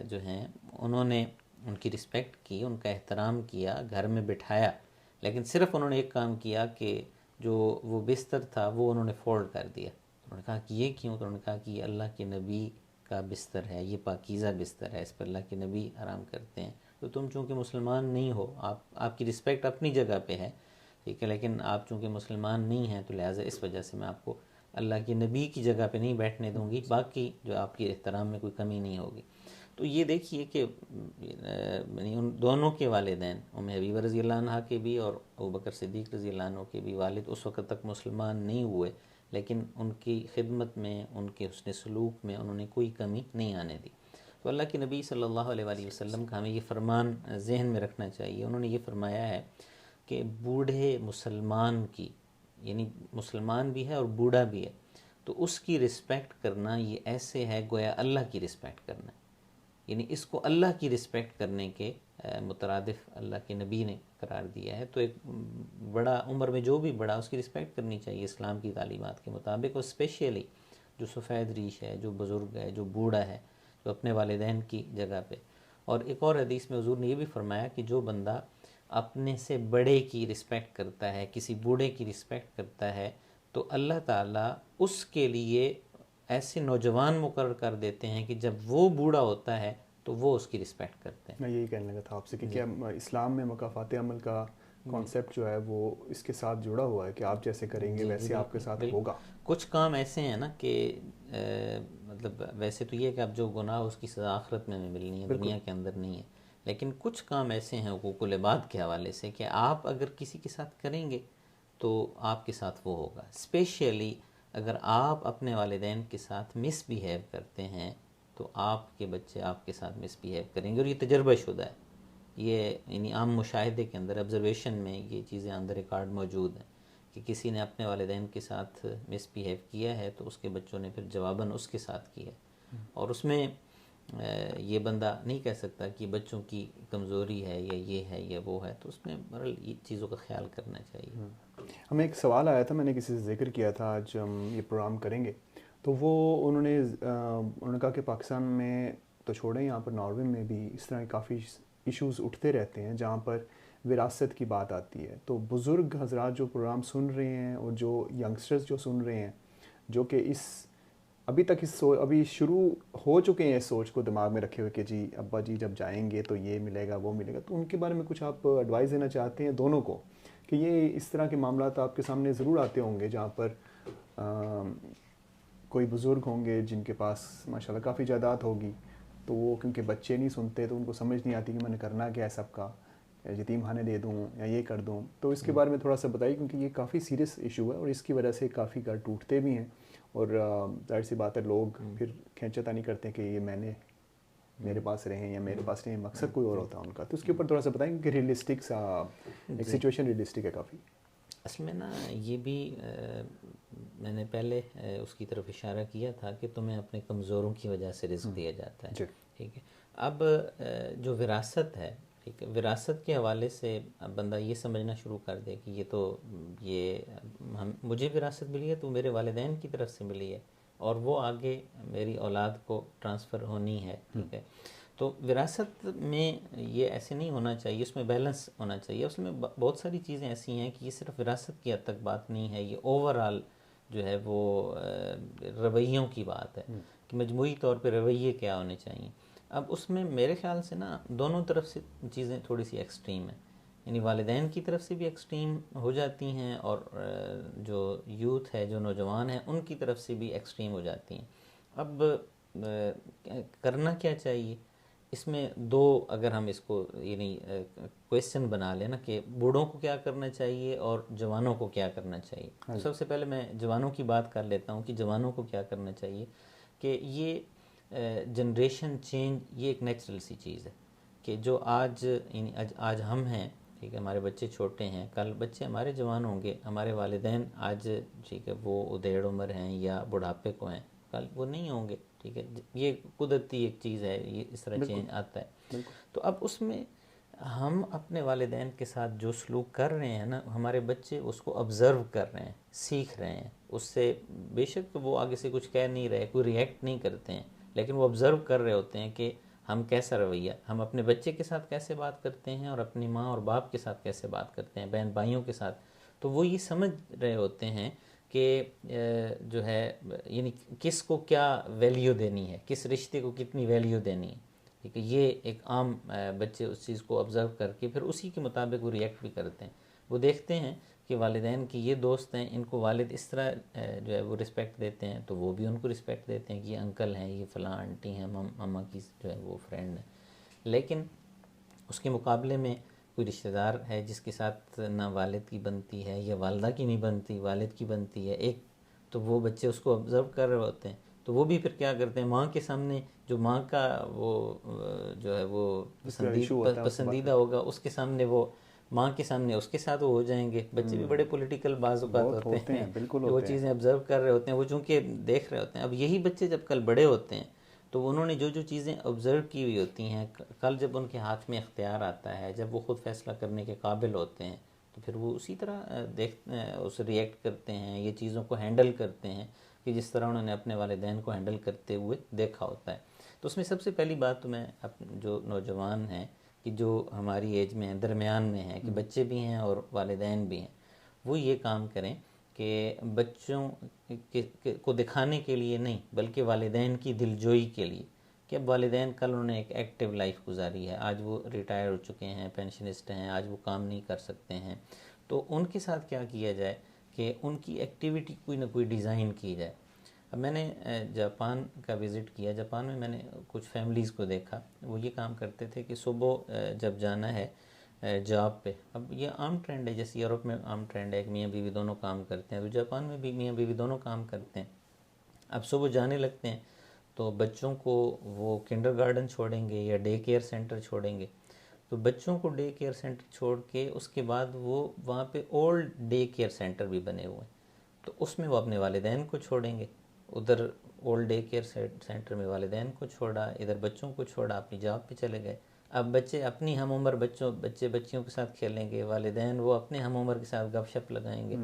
جو ہیں انہوں نے ان کی رسپیکٹ کی، ان کا احترام کیا، گھر میں بٹھایا. لیکن صرف انہوں نے ایک کام کیا کہ جو وہ بستر تھا وہ انہوں نے فولڈ کر دیا. انہوں نے کہا کہ یہ کیوں؟ تو انہوں نے کہا کہ یہ اللہ کے نبی کا بستر ہے، یہ پاکیزہ بستر ہے، اس پر اللہ کے نبی آرام کرتے ہیں. تو تم چونکہ مسلمان نہیں ہو، آپ کی رسپیکٹ اپنی جگہ پہ ہے، ٹھیک ہے، لیکن آپ چونکہ مسلمان نہیں ہیں تو لہٰذا اس وجہ سے میں آپ کو اللہ کے نبی کی جگہ پہ نہیں بیٹھنے دوں گی، باقی جو آپ کے احترام میں کوئی کمی نہیں ہوگی. تو یہ دیکھیے کہ یعنی ان دونوں کے والدین ام حبیبہ رضی اللہ عنہ کے بھی اور ابوبکر صدیق رضی اللہ عنہ کے بھی والد اس وقت تک مسلمان نہیں ہوئے، لیکن ان کی خدمت میں، ان کے حسن سلوک میں انہوں نے کوئی کمی نہیں آنے دی۔ تو اللہ کے نبی صلی اللہ علیہ وآلہ وسلم کا ہمیں یہ فرمان ذہن میں رکھنا چاہیے۔ انہوں نے یہ فرمایا ہے کہ بوڑھے مسلمان کی، یعنی مسلمان بھی ہے اور بوڑھا بھی ہے، تو اس کی رسپیکٹ کرنا یہ ایسے ہے گویا اللہ کی رسپیکٹ کرنا ہے، یعنی اس کو اللہ کی رسپیکٹ کرنے کے مترادف اللہ کے نبی نے قرار دیا ہے۔ تو ایک بڑا عمر میں جو بھی بڑا، اس کی رسپیکٹ کرنی چاہیے اسلام کی تعلیمات کے مطابق، اور اسپیشلی جو سفید ریش ہے، جو بزرگ ہے، جو بوڑھا ہے، جو اپنے والدین کی جگہ پہ۔ اور ایک اور حدیث میں حضور نے یہ بھی فرمایا کہ جو بندہ اپنے سے بڑے کی رسپیکٹ کرتا ہے، کسی بوڑھے کی رسپیکٹ کرتا ہے، تو اللہ تعالیٰ اس کے لیے ایسے نوجوان مقرر کر دیتے ہیں کہ جب وہ بوڑھا ہوتا ہے تو وہ اس کی رسپیکٹ کرتے ہیں۔ میں یہی کہنے لگا تھا آپ سے کہ کیا اسلام میں مکافات عمل کا کانسیپٹ جو ہے وہ اس کے ساتھ جڑا ہوا ہے کہ آپ جیسے کریں گے ویسے آپ کے ساتھ ہوگا۔ کچھ کام ایسے ہیں نا کہ مطلب ویسے تو یہ کہ اب جو گناہ اس کی سزا آخرت میں ملنی ہے، دنیا کے اندر نہیں ہے، لیکن کچھ کام ایسے ہیں حقوق العباد کے حوالے سے کہ آپ اگر کسی کے ساتھ کریں گے تو آپ کے ساتھ وہ ہوگا۔ اسپیشلی اگر آپ اپنے والدین کے ساتھ مس بیہیو کرتے ہیں تو آپ کے بچے آپ کے ساتھ مس بیہیو کریں گے، اور یہ تجربہ شدہ ہے، یہ یعنی عام مشاہدے کے اندر، آبزرویشن میں یہ چیزیں آن دا ریکارڈ موجود ہیں کہ کسی نے اپنے والدین کے ساتھ مس بیہیو کیا ہے تو اس کے بچوں نے پھر جواباً اس کے ساتھ کیا، اور اس میں یہ بندہ نہیں کہہ سکتا کہ بچوں کی کمزوری ہے یا یہ ہے یا وہ ہے، تو اس میں بہرحال یہ چیزوں کا خیال کرنا چاہیے۔ ہمیں ایک سوال آیا تھا، میں نے کسی سے ذکر کیا تھا آج ہم یہ پروگرام کریں گے، تو انہوں نے کہا کہ پاکستان میں تو چھوڑیں، یہاں پر ناروے میں بھی اس طرح کافی ایشوز اٹھتے رہتے ہیں جہاں پر وراثت کی بات آتی ہے۔ تو بزرگ حضرات جو پروگرام سن رہے ہیں اور جو ینگسٹرز جو سن رہے ہیں، جو کہ ابھی شروع ہو چکے ہیں اس سوچ کو دماغ میں رکھے ہوئے کہ جی ابا جی جب جائیں گے تو یہ ملے گا وہ ملے گا، تو ان کے بارے میں کچھ آپ ایڈوائز دینا چاہتے ہیں دونوں کو کہ یہ اس طرح کے معاملات آپ کے سامنے ضرور آتے ہوں گے جہاں پر کوئی بزرگ ہوں گے جن کے پاس ماشاءاللہ کافی جائیداد ہوگی، تو وہ کیونکہ بچے نہیں سنتے تو ان کو سمجھ نہیں آتی کہ میں نے کرنا کیا ہے سب کا، یتیم خانے دے دوں یا یہ کر دوں، تو اس کے بارے میں تھوڑا سا بتائیے کیونکہ یہ کافی سیریس ایشو ہے اور اس کی وجہ سے کافی گھر ٹوٹتے بھی ہیں، اور ظاہر سی بات ہے لوگ پھر کھینچتانی کرتے ہیں کہ یہ میرے پاس رہیں یا میرے پاس رہیں، مقصد کوئی اور ہوتا ہے ان کا، تو اس کے اوپر تھوڑا سا بتائیں کہ ریئلسٹک سا ایک سچویشن ریئلسٹک ہے کافی۔ اصل میں نا یہ بھی میں نے پہلے اس کی طرف اشارہ کیا تھا کہ تمہیں اپنے کمزوروں کی وجہ سے رزق دیا جاتا ہے، ٹھیک ہے۔ اب جو وراثت ہے، ٹھیک ہے، وراثت کے حوالے سے اب بندہ یہ سمجھنا شروع کر دے کہ مجھے وراثت ملی ہے تو میرے والدین کی طرف سے ملی ہے اور وہ آگے میری اولاد کو ٹرانسفر ہونی ہے، ٹھیک ہے۔ تو وراثت میں یہ ایسے نہیں ہونا چاہیے، اس میں بیلنس ہونا چاہیے، اس میں بہت ساری چیزیں ایسی ہیں کہ یہ صرف وراثت کی حد تک بات نہیں ہے، یہ اوورآل جو ہے وہ رویوں کی بات ہے کہ مجموعی طور پہ رویے کیا ہونے چاہیے۔ اب اس میں میرے خیال سے نا دونوں طرف سے چیزیں تھوڑی سی ایکسٹریم ہیں، یعنی والدین کی طرف سے بھی ایکسٹریم ہو جاتی ہیں اور جو یوتھ ہے، جو نوجوان ہیں، ان کی طرف سے بھی ایکسٹریم ہو جاتی ہیں۔ اب کرنا کیا چاہیے اس میں دو، اگر ہم اس کو یعنی کویسچن بنا لیں نا کہ بوڑھوں کو کیا کرنا چاہیے اور جوانوں کو کیا کرنا چاہیے، سب سے پہلے میں جوانوں کی بات کر لیتا ہوں کہ جوانوں کو کیا کرنا چاہیے کہ یہ جنریشن چینج یہ ایک نیچرل سی چیز ہے کہ جو آج ہم ہیں، ٹھیک ہے، ہمارے بچے چھوٹے ہیں، کل بچے ہمارے جوان ہوں گے، ہمارے والدین آج ٹھیک ہے وہ ادھیڑ عمر ہیں یا بڑھاپے کو ہیں، کل وہ نہیں ہوں گے، ٹھیک ہے، یہ قدرتی ایک چیز ہے، یہ اس طرح چینج آتا ہے۔ تو اب اس میں ہم اپنے والدین کے ساتھ جو سلوک کر رہے ہیں نا، ہمارے بچے اس کو آبزرو کر رہے ہیں، سیکھ رہے ہیں اس سے، بے شک وہ آگے سے کچھ کہہ نہیں رہے، کوئی ریئیکٹ نہیں کرتے ہیں، لیکن وہ آبزرو کر رہے ہوتے ہیں کہ ہم کیسا رویہ، ہم اپنے بچے کے ساتھ کیسے بات کرتے ہیں اور اپنی ماں اور باپ کے ساتھ کیسے بات کرتے ہیں، بہن بھائیوں کے ساتھ، تو وہ یہ سمجھ رہے ہوتے ہیں کہ جو ہے یعنی کس کو کیا ویلیو دینی ہے، کس رشتے کو کتنی ویلیو دینی ہے، ٹھیک ہے۔ یہ ایک عام بچے اس چیز کو آبزرو کر کے پھر اسی کے مطابق وہ ریئیکٹ بھی کرتے ہیں، وہ دیکھتے ہیں کہ والدین کی یہ دوست ہیں، ان کو والد اس طرح جو ہے وہ رسپیکٹ دیتے ہیں تو وہ بھی ان کو رسپیکٹ دیتے ہیں کہ یہ انکل ہیں، یہ فلاں آنٹی ہیں، ماما کی جو ہے وہ فرینڈ ہے۔ لیکن اس کے مقابلے میں کوئی رشتہ دار ہے جس کے ساتھ نہ والد کی بنتی ہے یا والدہ کی نہیں بنتی، والد کی بنتی ہے ایک، تو وہ بچے اس کو آبزرو کر رہے ہوتے ہیں، تو وہ بھی پھر کیا کرتے ہیں، ماں کے سامنے جو ماں کا وہ جو ہے وہ پسندیدہ ہوگا اس کے سامنے، وہ ماں کے سامنے اس کے ساتھ وہ ہو جائیں گے۔ بچے بھی بڑے پولیٹیکل بعض اوقات ہوتے ہیں، وہ چیزیں آبزرو کر رہے ہوتے ہیں، وہ چونکہ دیکھ رہے ہوتے ہیں۔ اب یہی بچے جب کل بڑے ہوتے ہیں تو انہوں نے جو جو چیزیں آبزرو کی ہوئی ہوتی ہیں، کل جب ان کے ہاتھ میں اختیار آتا ہے، جب وہ خود فیصلہ کرنے کے قابل ہوتے ہیں، تو پھر وہ اسی طرح اسے ریئیکٹ کرتے ہیں، یہ چیزوں کو ہینڈل کرتے ہیں کہ جس طرح انہوں نے اپنے والدین کو ہینڈل کرتے ہوئے دیکھا ہوتا ہے۔ تو اس میں سب سے پہلی بات تو میں جو نوجوان ہیں کہ جو ہماری ایج میں ہیں، درمیان میں ہیں، کہ بچے بھی ہیں اور والدین بھی ہیں، وہ یہ کام کریں کہ بچوں کو دکھانے کے لیے نہیں بلکہ والدین کی دلجوئی کے لیے، کہ اب والدین کل انہوں نے ایک ایکٹیو لائف گزاری ہے، آج وہ ریٹائر ہو چکے ہیں، پینشنسٹ ہیں، آج وہ کام نہیں کر سکتے ہیں، تو ان کے ساتھ کیا کیا جائے کہ ان کی ایکٹیویٹی کوئی نہ کوئی ڈیزائن کی جائے۔ اب میں نے جاپان کا وزٹ کیا، جاپان میں میں نے کچھ فیملیز کو دیکھا، وہ یہ کام کرتے تھے کہ صبح جب جانا ہے جاب پہ، اب یہ عام ٹرینڈ ہے، جیسے یورپ میں عام ٹرینڈ ہے کہ میاں بیوی دونوں کام کرتے ہیں، تو جاپان میں بھی میاں بیوی دونوں کام کرتے ہیں۔ اب صبح جانے لگتے ہیں تو بچوں کو وہ کنڈر گارڈن چھوڑیں گے یا ڈے کیئر سینٹر چھوڑیں گے، تو بچوں کو ڈے کیئر سینٹر چھوڑ کے اس کے بعد وہ وہاں پہ اولڈ ڈے کیئر سینٹر بھی بنے ہوئے ہیں، تو اس میں وہ اپنے والدین کو چھوڑیں گے، ادھر اولڈ ڈے کیئر سینٹر میں والدین کو چھوڑا، ادھر بچوں کو چھوڑا، اپنی جاب پہ چلے گئے۔ اب بچے اپنی ہم عمر بچیوں کے ساتھ کھیلیں گے، والدین وہ اپنے ہم عمر کے ساتھ گپ شپ لگائیں گے،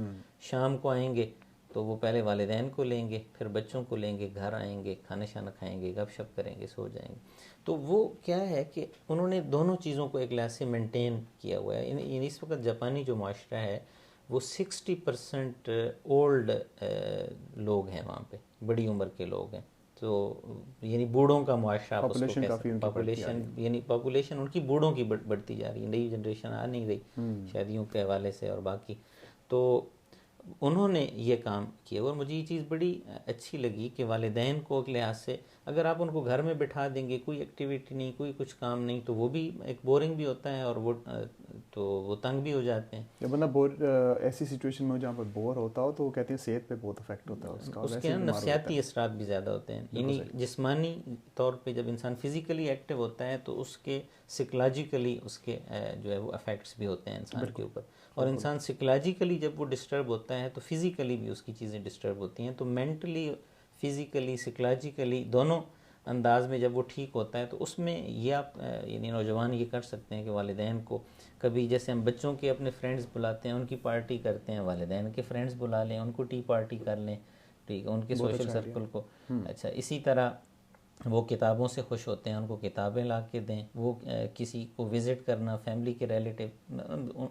شام کو آئیں گے تو وہ پہلے والدین کو لیں گے، پھر بچوں کو لیں گے، گھر آئیں گے، کھانا شانا کھائیں گے، گپ شپ کریں گے، سو جائیں گے۔ تو وہ کیا ہے کہ انہوں نے دونوں چیزوں کو ایک لحاظ سے مینٹین کیا ہوا ہے۔ یعنی اس وقت جاپانی جو معاشرہ ہے وہ 60% اولڈ لوگ ہیں وہاں پہ، بڑی عمر کے لوگ ہیں، تو یعنی بوڑھوں کا معاشرہ آپ اس کو کہہ سکتے ہیں، پاپولیشن ان کی بوڑھوں کی بڑھتی جا رہی ہے، نئی جنریشن آ نہیں رہی شادیوں کے حوالے سے اور باقی، تو انہوں نے یہ کام کیا۔ اور مجھے یہ چیز بڑی اچھی لگی کہ والدین کو ایک لحاظ سے اگر آپ ان کو گھر میں بٹھا دیں گے، کوئی ایکٹیویٹی نہیں، کوئی کچھ کام نہیں، تو وہ بھی ایک بورنگ بھی ہوتا ہے اور وہ تنگ بھی ہو جاتے ہیں۔ جب بندہ ایسی سچویشن میں جہاں پر بور ہوتا ہو تو وہ کہتے ہیں صحت پہ بہت افیکٹ ہوتا ہے اس کے نفسیاتی اثرات بھی زیادہ ہوتے ہیں، یعنی جسمانی طور پہ جب انسان فزیکلی ایکٹیو ہوتا ہے تو اس کے سائیکلوجیکلی اس کے جو ہے وہ افیکٹس بھی ہوتے ہیں انسان کے اوپر، اور انسان سائیکلوجیکلی جب وہ ڈسٹرب ہوتا ہے تو فزیکلی بھی اس کی چیزیں ڈسٹرب ہوتی ہیں، تو مینٹلی، فزیکلی، سائیکلوجیکلی دونوں انداز میں جب وہ ٹھیک ہوتا ہے تو اس میں یہ آپ یعنی نوجوان یہ کر سکتے ہیں کہ والدین کو کبھی، جیسے ہم بچوں کے اپنے فرینڈز بلاتے ہیں، ان کی پارٹی کرتے ہیں، والدین کے فرینڈز بلا لیں، ان کو ٹی پارٹی کر لیں، ٹھیک ہے، ان کے سوشل سرکل کو۔ اچھا، اسی طرح وہ کتابوں سے خوش ہوتے ہیں، ان کو کتابیں لا کے دیں، وہ کسی کو وزٹ کرنا، فیملی کے ریلیٹیو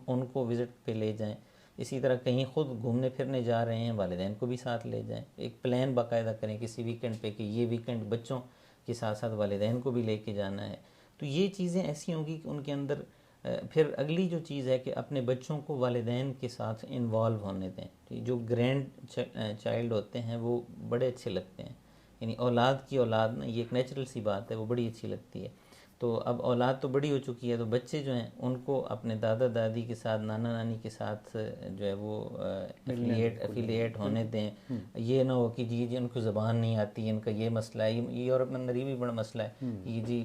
ان کو وزٹ پہ لے جائیں، اسی طرح کہیں خود گھومنے پھرنے جا رہے ہیں والدین کو بھی ساتھ لے جائیں، ایک پلان باقاعدہ کریں کسی ویکنڈ پہ کہ یہ ویکنڈ بچوں کے ساتھ ساتھ والدین کو بھی لے کے جانا ہے۔ تو یہ چیزیں ایسی ہوں گی کہ ان کے اندر پھر اگلی جو چیز ہے کہ اپنے بچوں کو والدین کے ساتھ انوالو ہونے دیں۔ جو گرینڈ چائلڈ ہوتے ہیں وہ بڑے اچھے لگتے ہیں، یعنی اولاد کی اولاد نا، یہ ایک نیچرل سی بات ہے، وہ بڑی اچھی لگتی ہے۔ تو اب اولاد تو بڑی ہو چکی ہے، تو بچے جو ہیں ان کو اپنے دادا دادی کے ساتھ، نانا نانی کے ساتھ جو ہے وہ ایفیلیٹ ہونے دیں۔ یہ نہ ہو کہ جی ان کو زبان نہیں آتی، ان کا یہ مسئلہ ہے، یہ یورپ میں اندر یہ بھی بڑا مسئلہ ہے کہ جی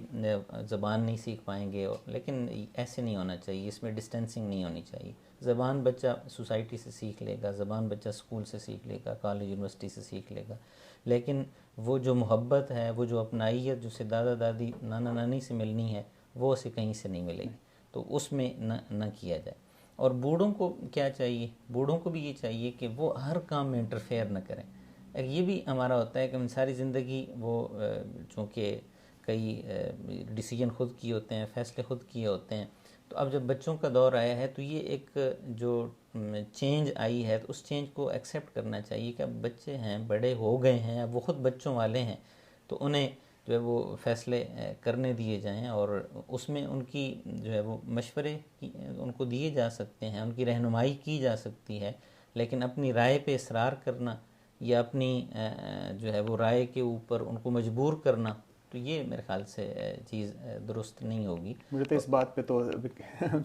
زبان نہیں سیکھ پائیں گے، لیکن ایسے نہیں ہونا چاہیے، اس میں ڈسٹینسنگ نہیں ہونی چاہیے۔ زبان بچہ سوسائٹی سے سیکھ لے گا، زبان بچہ اسکول سے سیکھ لے گا، کالج یونیورسٹی سے سیکھ لے گا، لیکن وہ جو محبت ہے، وہ جو اپنائیت جو سے دادا دادی نانا نانی سے ملنی ہے، وہ اسے کہیں سے نہیں ملے گی، تو اس میں نہ کیا جائے۔ اور بوڑھوں کو کیا چاہیے؟ بوڑھوں کو بھی یہ چاہیے کہ وہ ہر کام میں انٹرفیئر نہ کریں۔ یہ بھی ہمارا ہوتا ہے کہ ہم ساری زندگی وہ چونکہ کئی ڈیسیجن خود کیے ہوتے ہیں، فیصلے خود کیے ہوتے ہیں، تو اب جب بچوں کا دور آیا ہے تو یہ ایک جو چینج آئی ہے تو اس چینج کو ایکسیپٹ کرنا چاہیے کہ اب بچے ہیں، بڑے ہو گئے ہیں، اب وہ خود بچوں والے ہیں، تو انہیں جو ہے وہ فیصلے کرنے دیے جائیں، اور اس میں ان کی جو ہے وہ مشورے ان کو دیے جا سکتے ہیں، ان کی رہنمائی کی جا سکتی ہے، لیکن اپنی رائے پہ اصرار کرنا یا اپنی جو ہے وہ رائے کے اوپر ان کو مجبور کرنا، تو یہ میرے خیال سے چیز درست نہیں ہوگی. مجھے تو اس بات پہ تو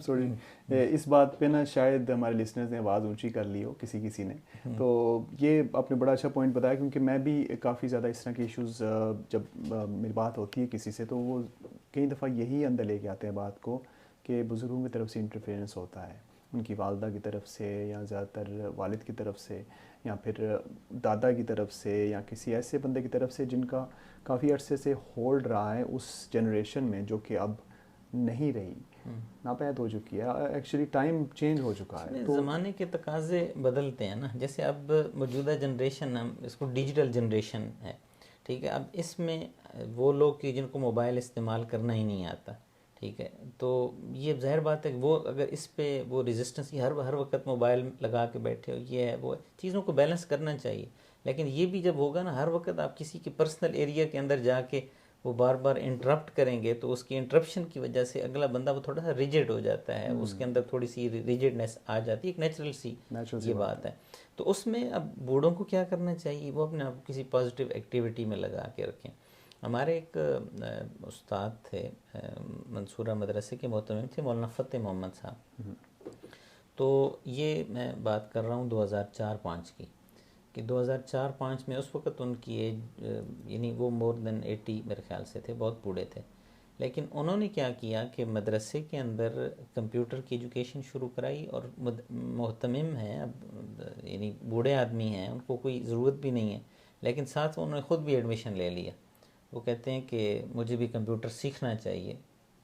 سوری اس بات پہ نا شاید ہمارے لسنرز نے آواز اونچی کر لی ہو کسی نے. تو یہ آپ نے بڑا اچھا پوائنٹ بتایا، کیونکہ میں بھی کافی زیادہ اس طرح کے ایشوز جب میری بات ہوتی ہے کسی سے، تو وہ کئی دفعہ یہی اندر لے کے آتے ہیں بات کو کہ بزرگوں کی طرف سے انٹرفیئرنس ہوتا ہے، ان کی والدہ کی طرف سے یا زیادہ تر والد کی طرف سے یا پھر دادا کی طرف سے یا کسی ایسے بندے کی طرف سے جن کا کافی عرصے سے ہولڈ رہا ہے اس جنریشن میں، جو کہ اب نہیں رہی، ناپید ہو چکی ہے. ایکچولی ٹائم چینج ہو چکا ہے، تو زمانے کے تقاضے بدلتے ہیں نا. جیسے اب موجودہ جنریشن، ہم اس کو ڈیجیٹل جنریشن ہے، ٹھیک ہے. اب اس میں وہ لوگ کہ جن کو موبائل استعمال کرنا ہی نہیں آتا، ٹھیک ہے، تو یہ ظاہر بات ہے کہ وہ اگر اس پہ وہ ریزسٹنس کی ہر وقت موبائل لگا کے بیٹھے ہو، یہ ہے وہ چیزوں کو بیلنس کرنا چاہیے. لیکن یہ بھی جب ہوگا نا، ہر وقت آپ کسی کے پرسنل ایریا کے اندر جا کے وہ بار بار انٹرپٹ کریں گے، تو اس کی انٹرپشن کی وجہ سے اگلا بندہ وہ تھوڑا سا ریجڈ ہو جاتا ہے، اس کے اندر تھوڑی سی ریجڈنس آ جاتی ہے، ایک نیچرل سی یہ بات ہے. تو اس میں اب بوڑھوں کو کیا کرنا چاہیے، وہ اپنے آپ کو کسی پازیٹیو ایکٹیویٹی میں لگا کے رکھیں. ہمارے ایک استاد تھے منصورہ مدرسے کے محتمم تھے، مولانا فتح محمد صاحب. تو یہ میں بات کر رہا ہوں 2004-05 کی، کہ 2004-05 میں اس وقت ان کی ایج یعنی وہ مور دین 80 میرے خیال سے تھے، بہت بوڑھے تھے. لیکن انہوں نے کیا کیا کہ مدرسے کے اندر کمپیوٹر کی ایجوکیشن شروع کرائی، اور محتمم ہیں اب، یعنی بوڑھے آدمی ہیں، ان کو کوئی ضرورت بھی نہیں ہے، لیکن ساتھ انہوں نے خود بھی ایڈمیشن لے لیا. وہ کہتے ہیں کہ مجھے بھی کمپیوٹر سیکھنا چاہیے،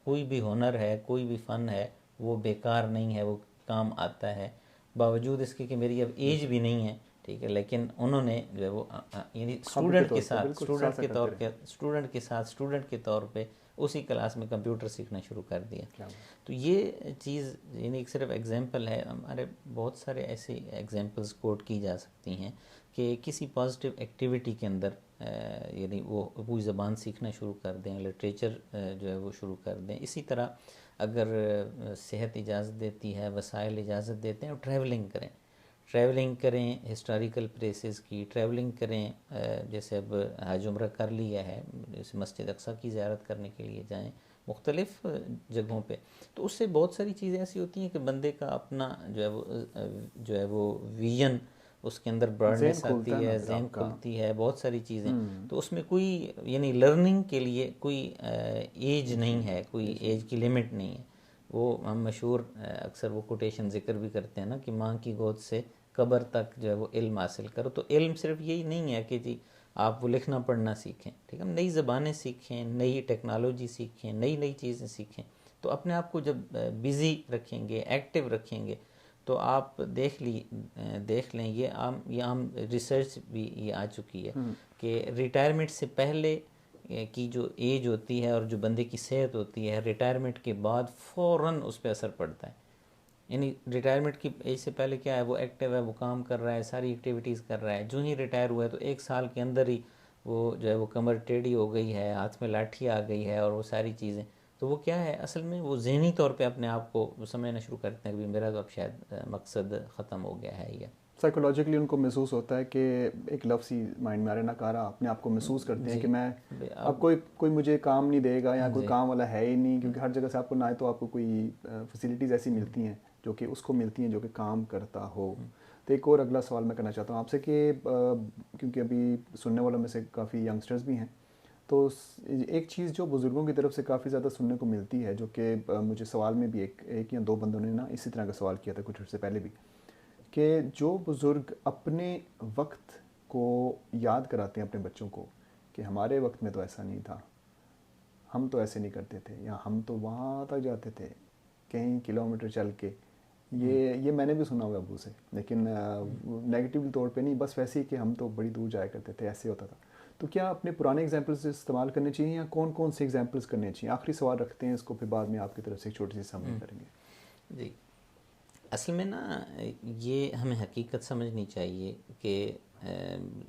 کوئی بھی ہنر ہے، کوئی بھی فن ہے، وہ بیکار نہیں ہے، وہ کام آتا ہے، باوجود اس کے کہ میری اب ایج بھی نہیں ہے، ٹھیک ہے. لیکن انہوں نے جو ہے وہ یعنی اسٹوڈنٹ کے ساتھ اسی کلاس میں کمپیوٹر سیکھنا شروع کر دیا. تو یہ چیز یعنی صرف ایگزامپل ہے، ہمارے بہت سارے ایسی ایگزامپلز کوٹ کی جا سکتی ہیں کہ کسی پازیٹیو ایکٹیویٹی کے اندر یعنی وہ کوئی زبان سیکھنا شروع کر دیں، لٹریچر جو ہے وہ شروع کر دیں. اسی طرح اگر صحت اجازت دیتی ہے، وسائل اجازت دیتے ہیں، اور ٹریولنگ کریں ہسٹوریکل پلیسز کی، ٹریولنگ کریں. جیسے اب حج عمرہ کر لیا ہے، جیسے مسجد اقصیٰ کی زیارت کرنے کے لیے جائیں مختلف جگہوں پہ. تو اس سے بہت ساری چیزیں ایسی ہوتی ہیں کہ بندے کا اپنا جو ہے وہ ویژن، اس کے اندر براڈنیس آتی ہے، ذہن کھلتی ہے، بہت ساری چیزیں. تو اس میں کوئی یعنی لرننگ کے لیے کوئی ایج نہیں ہے، کوئی ایج کی لمٹ نہیں ہے. وہ ہم مشہور اکثر وہ کوٹیشن ذکر بھی کرتے ہیں نا کہ ماں کی گود سے قبر تک جو ہے وہ علم حاصل کرو. تو علم صرف یہی نہیں ہے کہ جی آپ وہ لکھنا پڑھنا سیکھیں، ٹھیک ہے، نئی زبانیں سیکھیں، نئی ٹیکنالوجی سیکھیں، نئی چیزیں سیکھیں. تو اپنے آپ کو جب بزی رکھیں گے، ایکٹیو رکھیں گے، تو آپ دیکھ لیں یہ عام ریسرچ بھی یہ آ چکی ہے کہ ریٹائرمنٹ سے پہلے کی جو ایج ہوتی ہے اور جو بندے کی صحت ہوتی ہے، ریٹائرمنٹ کے بعد فوراً اس پہ اثر پڑتا ہے. یعنی ریٹائرمنٹ کی ایج سے پہلے کیا ہے، وہ ایکٹیو ہے، وہ کام کر رہا ہے، ساری ایکٹیویٹیز کر رہا ہے. جو ہی ریٹائر ہوا ہے تو 1 سال کے اندر ہی وہ جو ہے وہ کمر ٹیڑھی ہو گئی ہے، ہاتھ میں لاٹھی آ گئی ہے، اور وہ ساری چیزیں. تو وہ کیا ہے اصل میں، وہ ذہنی طور پہ اپنے آپ کو سمجھنا شروع کرتے ہیں کہ میرا تو اب شاید مقصد ختم ہو گیا ہے. یا سائیکولوجیکلی ان کو محسوس ہوتا ہے کہ ایک لفظ ہی مائنڈ میں نہ کارا، اپنے آپ کو محسوس کرتے ہیں کہ میں اب کوئی مجھے کام نہیں دے گا، یا کوئی کام والا ہے ہی نہیں، کیونکہ ہر جگہ سے آپ کو نہ تو آپ کو کوئی فیسلٹیز ایسی ملتی ہیں جو کہ اس کو ملتی ہیں جو کہ کام کرتا ہو. تو ایک اور اگلا سوال میں کرنا چاہتا ہوں آپ سے کہ کیونکہ ابھی سننے والوں میں سے کافی ینگسٹرز بھی ہیں، تو ایک چیز جو بزرگوں کی طرف سے کافی زیادہ سننے کو ملتی ہے، جو کہ مجھے سوال میں بھی ایک یا 2 بندوں نے نا اسی طرح کا سوال کیا تھا کچھ عرصے پہلے بھی، کہ جو بزرگ اپنے وقت کو یاد کراتے ہیں اپنے بچوں کو کہ ہمارے وقت میں تو ایسا نہیں تھا، ہم تو ایسے نہیں کرتے تھے، یا ہم تو وہاں تک جاتے تھے کئی کلومیٹر چل کے. یہ میں نے بھی سنا ہوا ابو سے، لیکن نیگیٹو طور پہ نہیں، بس ویسے ہی کہ ہم تو بڑی دور جایا کرتے تھے، ایسے ہوتا تھا. تو کیا اپنے پرانے ایگزامپلس استعمال کرنے چاہیے، یا کون سے ایگزامپلس کرنے چاہیے؟ آخری سوال رکھتے ہیں اس کو، پھر بعد میں آپ کی طرف سے ایک چھوٹی سی سمری کریں گے. جی، اصل میں نا یہ ہمیں حقیقت سمجھنی چاہیے کہ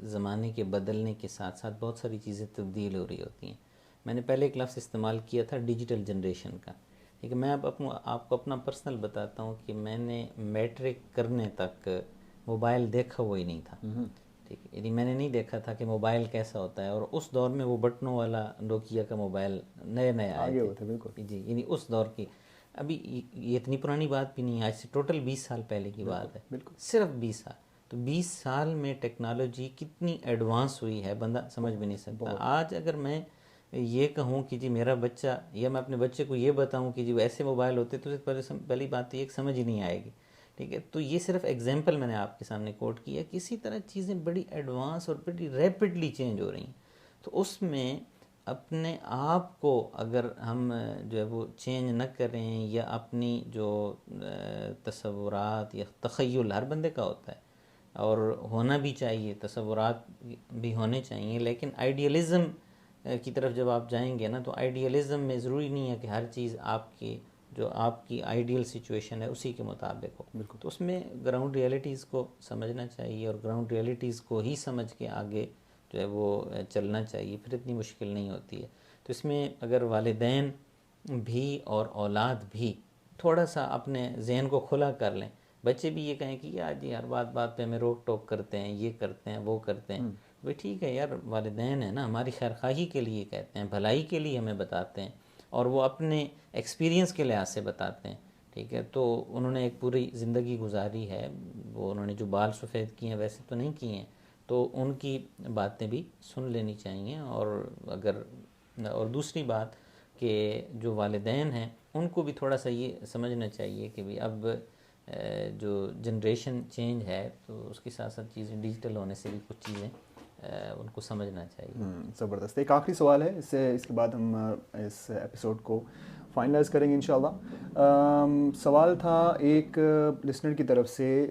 زمانے کے بدلنے کے ساتھ ساتھ بہت ساری چیزیں تبدیل ہو رہی ہوتی ہیں. میں نے پہلے ایک لفظ استعمال کیا تھا ڈیجیٹل جنریشن کا. ٹھیک ہے, میں اب آپ کو اپنا پرسنل بتاتا ہوں کہ میں نے میٹرک کرنے تک موبائل دیکھا ہوا ہی نہیں تھا. ٹھیک ہے, یعنی میں نے نہیں دیکھا تھا کہ موبائل کیسا ہوتا ہے, اور اس دور میں وہ بٹنوں والا نوکیا کا موبائل نئے نئے آئے تھے. بالکل جی, یعنی اس دور کی, ابھی یہ اتنی پرانی بات بھی نہیں ہے, آج سے ٹوٹل 20 سال پہلے کی بات ہے, صرف 20 سال. تو 20 سال میں ٹیکنالوجی کتنی ایڈوانس ہوئی ہے بندہ سمجھ بھی نہیں سکتا. آج اگر میں یہ کہوں کہ جی میرا بچہ, یا میں اپنے بچے کو یہ بتاؤں کہ جی وہ ایسے موبائل ہوتے, تو پہلی بات تو یہ سمجھ ہی نہیں آئے گی. ٹھیک ہے, تو یہ صرف ایگزامپل میں نے آپ کے سامنے کوٹ کیا کہ اسی طرح چیزیں بڑی ایڈوانس اور بڑی ریپڈلی چینج ہو رہی ہیں. تو اس میں اپنے آپ کو اگر ہم جو ہے وہ چینج نہ کریں, یا اپنی جو تصورات یا تخیل ہر بندے کا ہوتا ہے, اور ہونا بھی چاہیے, تصورات بھی ہونے چاہیے, لیکن آئیڈیلزم کی طرف جب آپ جائیں گے نا, تو آئیڈیلزم میں ضروری نہیں ہے کہ ہر چیز آپ کی جو آپ کی آئیڈیل سچویشن ہے اسی کے مطابق ہو. تو اس میں گراؤنڈ ریئلٹیز کو سمجھنا چاہیے, اور گراؤنڈ ریئلٹیز کو ہی سمجھ کے آگے جو ہے وہ چلنا چاہیے, پھر اتنی مشکل نہیں ہوتی ہے. تو اس میں اگر والدین بھی اور اولاد بھی تھوڑا سا اپنے ذہن کو کھلا کر لیں, بچے بھی یہ کہیں کہ یار جی ہر بات پہ ہمیں روک ٹوک کرتے ہیں, یہ کرتے ہیں, وہ کرتے ہیں. بھائی ٹھیک ہے یار, والدین ہیں نا, ہماری خیرخواہی کے لیے کہتے ہیں, بھلائی کے لیے ہمیں بتاتے ہیں, اور وہ اپنے ایکسپیرینس کے لحاظ سے بتاتے ہیں. ٹھیک ہے, تو انہوں نے ایک پوری زندگی گزاری ہے, وہ انہوں نے جو بال سفید کیے ہیں ویسے تو نہیں کیے ہیں, تو ان کی باتیں بھی سن لینی چاہیے. اور دوسری بات کہ جو والدین ہیں ان کو بھی تھوڑا سا یہ سمجھنا چاہیے کہ بھی اب جو جنریشن چینج ہے, تو اس کے ساتھ ساتھ چیزیں ڈیجیٹل ہونے سے بھی کچھ چیزیں ان کو سمجھنا چاہیے. زبردست. ایک آخری سوال ہے, اس کے بعد ہم اس ایپیسوڈ کو فائنلائز کریں گے انشاءاللہ. سوال تھا ایک لسنر کی طرف سے,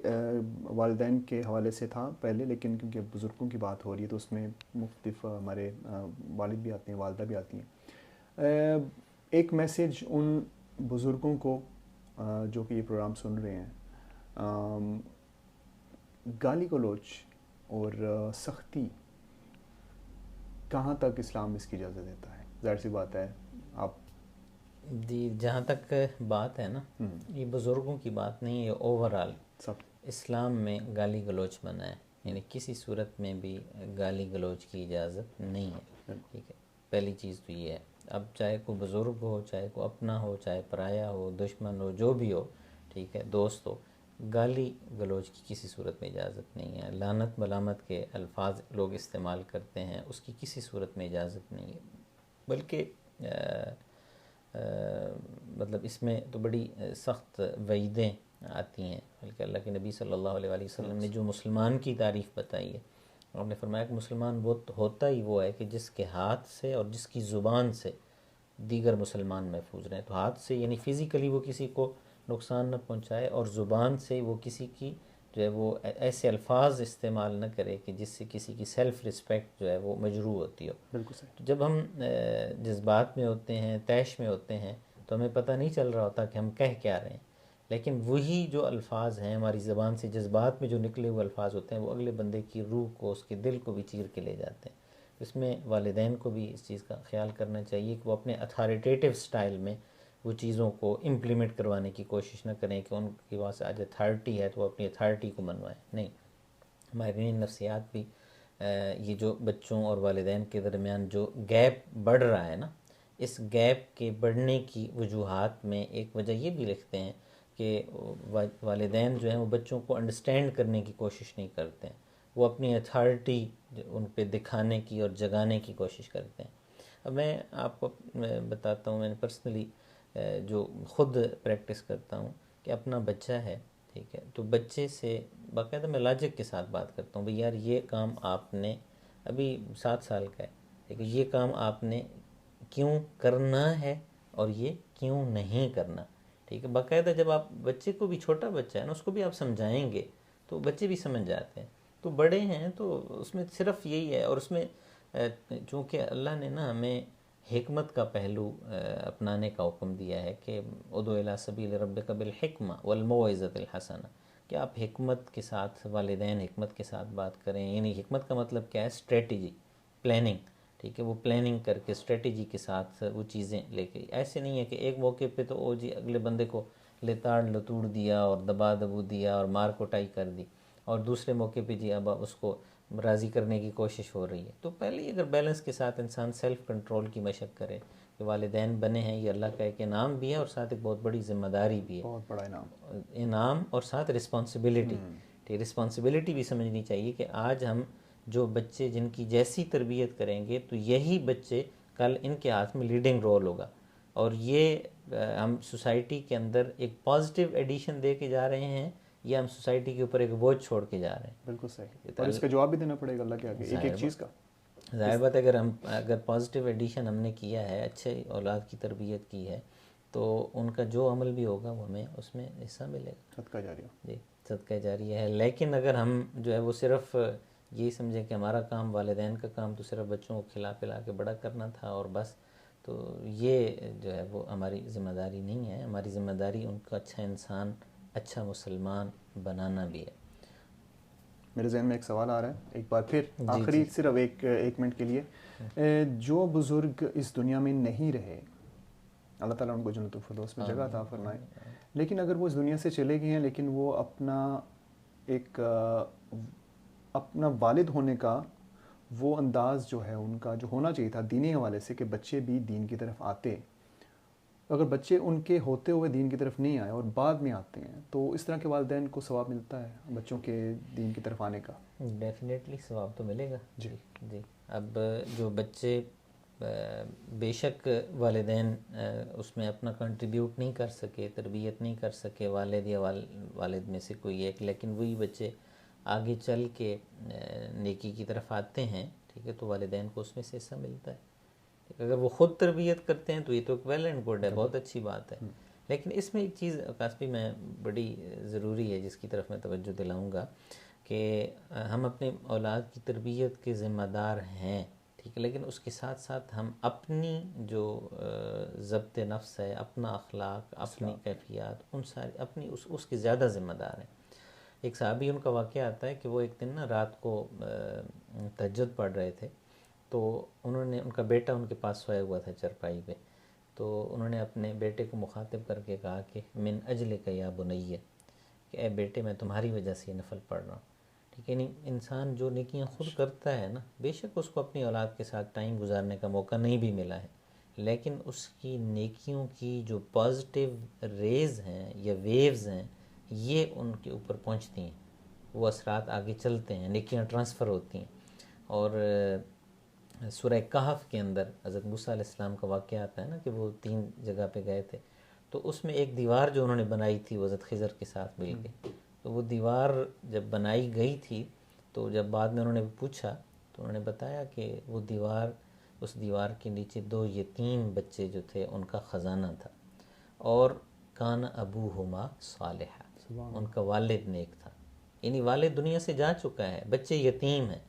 والدین کے حوالے سے تھا پہلے, لیکن کیونکہ بزرگوں کی بات ہو رہی ہے تو اس میں مختلف ہمارے والد بھی آتے ہیں, والدہ بھی آتی ہیں. ایک میسیج ان بزرگوں کو جو کہ یہ پروگرام سن رہے ہیں, گالی گلوچ اور سختی کہاں تک اسلام اس کی اجازت دیتا ہے؟ ظاہر سی بات ہے آپ جی, جہاں تک بات ہے نا, یہ بزرگوں کی بات نہیں ہے, اوورال اسلام میں گالی گلوچ منع ہے, یعنی کسی صورت میں بھی گالی گلوچ کی اجازت نہیں ہے. ٹھیک ہے, پہلی چیز تو یہ ہے. اب چاہے کوئی بزرگ ہو, چاہے کوئی اپنا ہو, چاہے پرایا ہو, دشمن ہو, جو بھی ہو, ٹھیک ہے, دوست ہو, گالی گلوچ کی کسی صورت میں اجازت نہیں ہے. لعنت ملامت کے الفاظ لوگ استعمال کرتے ہیں, اس کی کسی صورت میں اجازت نہیں ہے. بلکہ مطلب اس میں تو بڑی سخت وعیدیں آتی ہیں. بلکہ اللہ کے نبی صلی اللہ علیہ وسلم نے جو مسلمان کی تعریف بتائی ہے, آپ نے فرمایا کہ مسلمان وہ ہوتا ہی وہ ہے کہ جس کے ہاتھ سے اور جس کی زبان سے دیگر مسلمان محفوظ رہیں. تو ہاتھ سے یعنی فزیکلی وہ کسی کو نقصان نہ پہنچائے, اور زبان سے وہ کسی کی جو ہے وہ ایسے الفاظ استعمال نہ کرے کہ جس سے کسی کی سیلف رسپیکٹ جو ہے وہ مجروح ہوتی ہو. بالکل صحیح. جب ہم جذبات میں ہوتے ہیں, طیش میں ہوتے ہیں, تو ہمیں پتہ نہیں چل رہا ہوتا کہ ہم کہہ کیا رہے ہیں, لیکن وہی جو الفاظ ہیں ہماری زبان سے, جذبات میں جو نکلے ہوئے الفاظ ہوتے ہیں, وہ اگلے بندے کی روح کو, اس کے دل کو بھی چیر کے لے جاتے ہیں. اس میں والدین کو بھی اس چیز کا خیال کرنا چاہیے کہ وہ اپنے اتھارٹیٹیو سٹائل میں وہ چیزوں کو امپلیمنٹ کروانے کی کوشش نہ کریں کہ ان کے پاس آج اتھارٹی ہے تو وہ اپنی اتھارٹی کو منوائیں. نہیں, ماہرین نفسیات بھی یہ جو بچوں اور والدین کے درمیان جو گیپ بڑھ رہا ہے نا, اس گیپ کے بڑھنے کی وجوہات میں ایک وجہ یہ بھی لکھتے ہیں کہ والدین جو ہیں وہ بچوں کو انڈرسٹینڈ کرنے کی کوشش نہیں کرتے ہیں, وہ اپنی اتھارٹی ان پہ دکھانے کی اور جگانے کی کوشش کرتے ہیں. اب میں آپ کو بتاتا ہوں, میں نے پرسنلی جو خود پریکٹس کرتا ہوں کہ اپنا بچہ ہے, ٹھیک ہے, تو بچے سے باقاعدہ میں لاجک کے ساتھ بات کرتا ہوں. بھئی یار یہ کام آپ نے, ابھی 7 سال کا ہے, ٹھیک ہے, یہ کام آپ نے کیوں کرنا ہے اور یہ کیوں نہیں کرنا. ٹھیک ہے, باقاعدہ جب آپ بچے کو بھی, چھوٹا بچہ ہے نا, اس کو بھی آپ سمجھائیں گے تو بچے بھی سمجھ جاتے ہیں. تو بڑے ہیں تو اس میں صرف یہی ہے, اور اس میں چونکہ اللہ نے نا ہمیں حکمت کا پہلو اپنانے کا حکم دیا ہے کہ ادعو الی سبیل ربک بالحکمہ والموعظۃ الحسنہ, کہ آپ حکمت کے ساتھ, والدین حکمت کے ساتھ بات کریں. یعنی حکمت کا مطلب کیا ہے؟ Strategy, planning. ٹھیک ہے، وہ پلاننگ کر کے اسٹریٹجی کے ساتھ وہ چیزیں لے کے، ایسے نہیں ہے کہ ایک موقع پہ تو او جی اگلے بندے کو لتاڑ لتوڑ دیا اور دبا دبو دیا اور مار کوٹائی کر دی، اور دوسرے موقع پہ جی اب اس کو راضی کرنے کی کوشش ہو رہی ہے. تو پہلے ہی اگر بیلنس کے ساتھ انسان سیلف کنٹرول کی مشق کرے کہ والدین بنے ہیں، یہ اللہ کا ایک انعام بھی ہے اور ساتھ ایک بہت بڑی ذمہ داری بھی ہے، بہت بڑا انعام اور ساتھ رسپانسبلٹی. ٹھیک، رسپانسبلٹی بھی سمجھنی چاہیے کہ آج ہم جو بچے جن کی جیسی تربیت کریں گے تو یہی بچے کل ان کے ہاتھ میں لیڈنگ رول ہوگا، اور یہ ہم سوسائٹی کے اندر ایک پازیٹیو ایڈیشن دے کے جا رہے ہیں یا ہم سوسائٹی کے اوپر ایک بوجھ چھوڑ کے جا رہے ہیں. بالکل صحیح، اور اس کا جواب بھی دینا پڑے گا اللہ کے آگے ایک ایک چیز کا. ظاہر بات ہے اگر پازیٹیو ایڈیشن ہم نے کیا ہے، اچھے اولاد کی تربیت کی ہے، تو ان کا جو عمل بھی ہوگا وہ ہمیں اس میں حصہ ملے گا. صدقہ جاریہ. جی، صدقہ جاریہ ہے. لیکن اگر ہم جو ہے وہ صرف یہی سمجھیں کہ ہمارا کام، والدین کا کام تو صرف بچوں کو کھلا پلا کے بڑا کرنا تھا اور بس، تو یہ جو ہے وہ ہماری ذمہ داری نہیں ہے. ہماری ذمہ داری ان کا اچھا انسان، اچھا مسلمان بنانا بھی ہے. میرے ذہن میں ایک سوال آ رہا ہے ایک بار پھر آخری صرف ایک منٹ کے لیے، جو بزرگ اس دنیا میں نہیں رہے، اللہ تعالیٰ ان کو جنت الفردوس میں جگہ عطا فرمائے، لیکن اگر وہ اس دنیا سے چلے گئے ہیں لیکن وہ اپنا والد ہونے کا وہ انداز جو ہے ان کا جو ہونا چاہیے تھا دینی حوالے سے کہ بچے بھی دین کی طرف آتے، اگر بچے ان کے ہوتے ہوئے دین کی طرف نہیں آئے اور بعد میں آتے ہیں تو اس طرح کے والدین کو ثواب ملتا ہے بچوں کے دین کی طرف آنے کا؟ ڈیفینیٹلی ثواب تو ملے گا. جی جی. اب جو بچے بے شک والدین اس میں اپنا کنٹریبیوٹ نہیں کر سکے، تربیت نہیں کر سکے، والد یا والد میں سے کوئی ایک، لیکن وہی بچے آگے چل کے نیکی کی طرف آتے ہیں، ٹھیک ہے، تو والدین کو اس میں سے حصہ ملتا ہے. اگر وہ خود تربیت کرتے ہیں تو یہ تو ویل اینڈ گڈ ہے، بہت اچھی بات ہے. لیکن اس میں ایک چیز قاسمی میں بڑی ضروری ہے جس کی طرف میں توجہ دلاؤں گا کہ ہم اپنے اولاد کی تربیت کے ذمہ دار ہیں، ٹھیک ہے، لیکن اس کے ساتھ ساتھ ہم اپنی جو ضبط نفس ہے، اپنا اخلاق، اپنی کیفیات، ان ساری اپنی اس کے زیادہ ذمہ دار ہیں. ایک صحابی ان کا واقعہ آتا ہے کہ وہ ایک دن نا رات کو تہجد پڑھ رہے تھے، تو ان کا بیٹا ان کے پاس سویا ہوا تھا چرپائی پہ، تو انہوں نے اپنے بیٹے کو مخاطب کر کے کہا کہ من اجلک یا بنی، کہ اے بیٹے میں تمہاری وجہ سے یہ نفل پڑھ رہا ہوں. ٹھیک ہے، نہیں، انسان جو نیکیاں خود کرتا ہے نا، بے شک اس کو اپنی اولاد کے ساتھ ٹائم گزارنے کا موقع نہیں بھی ملا ہے، لیکن اس کی نیکیوں کی جو پازیٹیو ریز ہیں یا ویوز ہیں یہ ان کے اوپر پہنچتی ہیں، وہ اثرات آگے چلتے ہیں، نیکیاں ٹرانسفر ہوتی ہیں. اور سورہ کہف کے اندر حضرت موسیٰ علیہ السلام کا واقعہ آتا ہے نا کہ وہ 3 جگہ پہ گئے تھے، تو اس میں ایک دیوار جو انہوں نے بنائی تھی حضرت خضر کے ساتھ مل کے، تو وہ دیوار جب بنائی گئی تھی تو جب بعد میں انہوں نے پوچھا تو انہوں نے بتایا کہ وہ دیوار، اس دیوار کے نیچے 2 یتیم بچے جو تھے ان کا خزانہ تھا، اور کان ابوہما صالحا، ان کا والد نیک تھا. یعنی والد دنیا سے جا چکا ہے، بچے یتیم ہیں،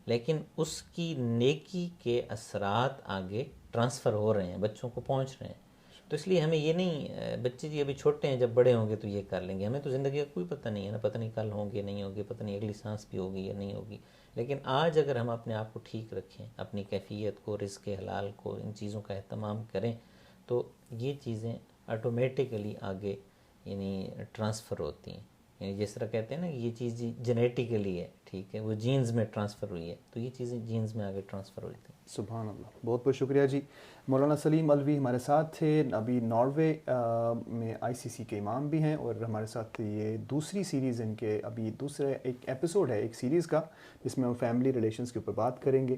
لیکن اس کی نیکی کے اثرات آگے ٹرانسفر ہو رہے ہیں، بچوں کو پہنچ رہے ہیں. تو اس لیے ہمیں یہ نہیں، بچے جی ابھی چھوٹے ہیں، جب بڑے ہوں گے تو یہ کر لیں گے، ہمیں تو زندگی کا کوئی پتہ نہیں ہے نا، پتہ نہیں کل ہوں گے نہیں ہوگی، پتہ نہیں اگلی سانس بھی ہوگی یا نہیں ہوگی. لیکن آج اگر ہم اپنے آپ کو ٹھیک رکھیں، اپنی کیفیت کو، رزق حلال کو، ان چیزوں کا اہتمام کریں، تو یہ چیزیں آٹومیٹکلی آگے یعنی ٹرانسفر ہوتی ہیں. یعنی جس طرح کہتے ہیں نا یہ چیز جینیٹیکلی ہے، ٹھیک ہے، وہ جینز میں ٹرانسفر ہوئی ہے، تو یہ چیزیں جینز میں آگے ٹرانسفر ہوئی تھیں. سبحان اللہ، بہت بہت شکریہ جی. مولانا سلیم الوی ہمارے ساتھ تھے، ابھی ناروے میں ICC کے امام بھی ہیں، اور ہمارے ساتھ یہ دوسری سیریز ان کے، ابھی دوسرے ایک ایپیسوڈ ہے ایک سیریز کا جس میں ہم فیملی ریلیشنز کے اوپر بات کریں گے.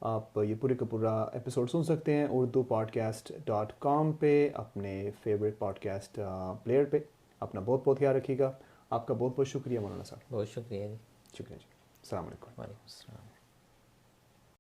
آپ یہ پورے کا پورا ایپیسوڈ سن سکتے ہیں urdupodcast.com پہ، اپنے فیوریٹ پوڈ کاسٹ پلیئر پہ. اپنا بہت بہت خیال رکھیے گا. آپ کا بہت بہت شکریہ مولانا صاحب. بہت شکریہ جی. شکریہ جی. السلام علیکم. وعلیکم السلام.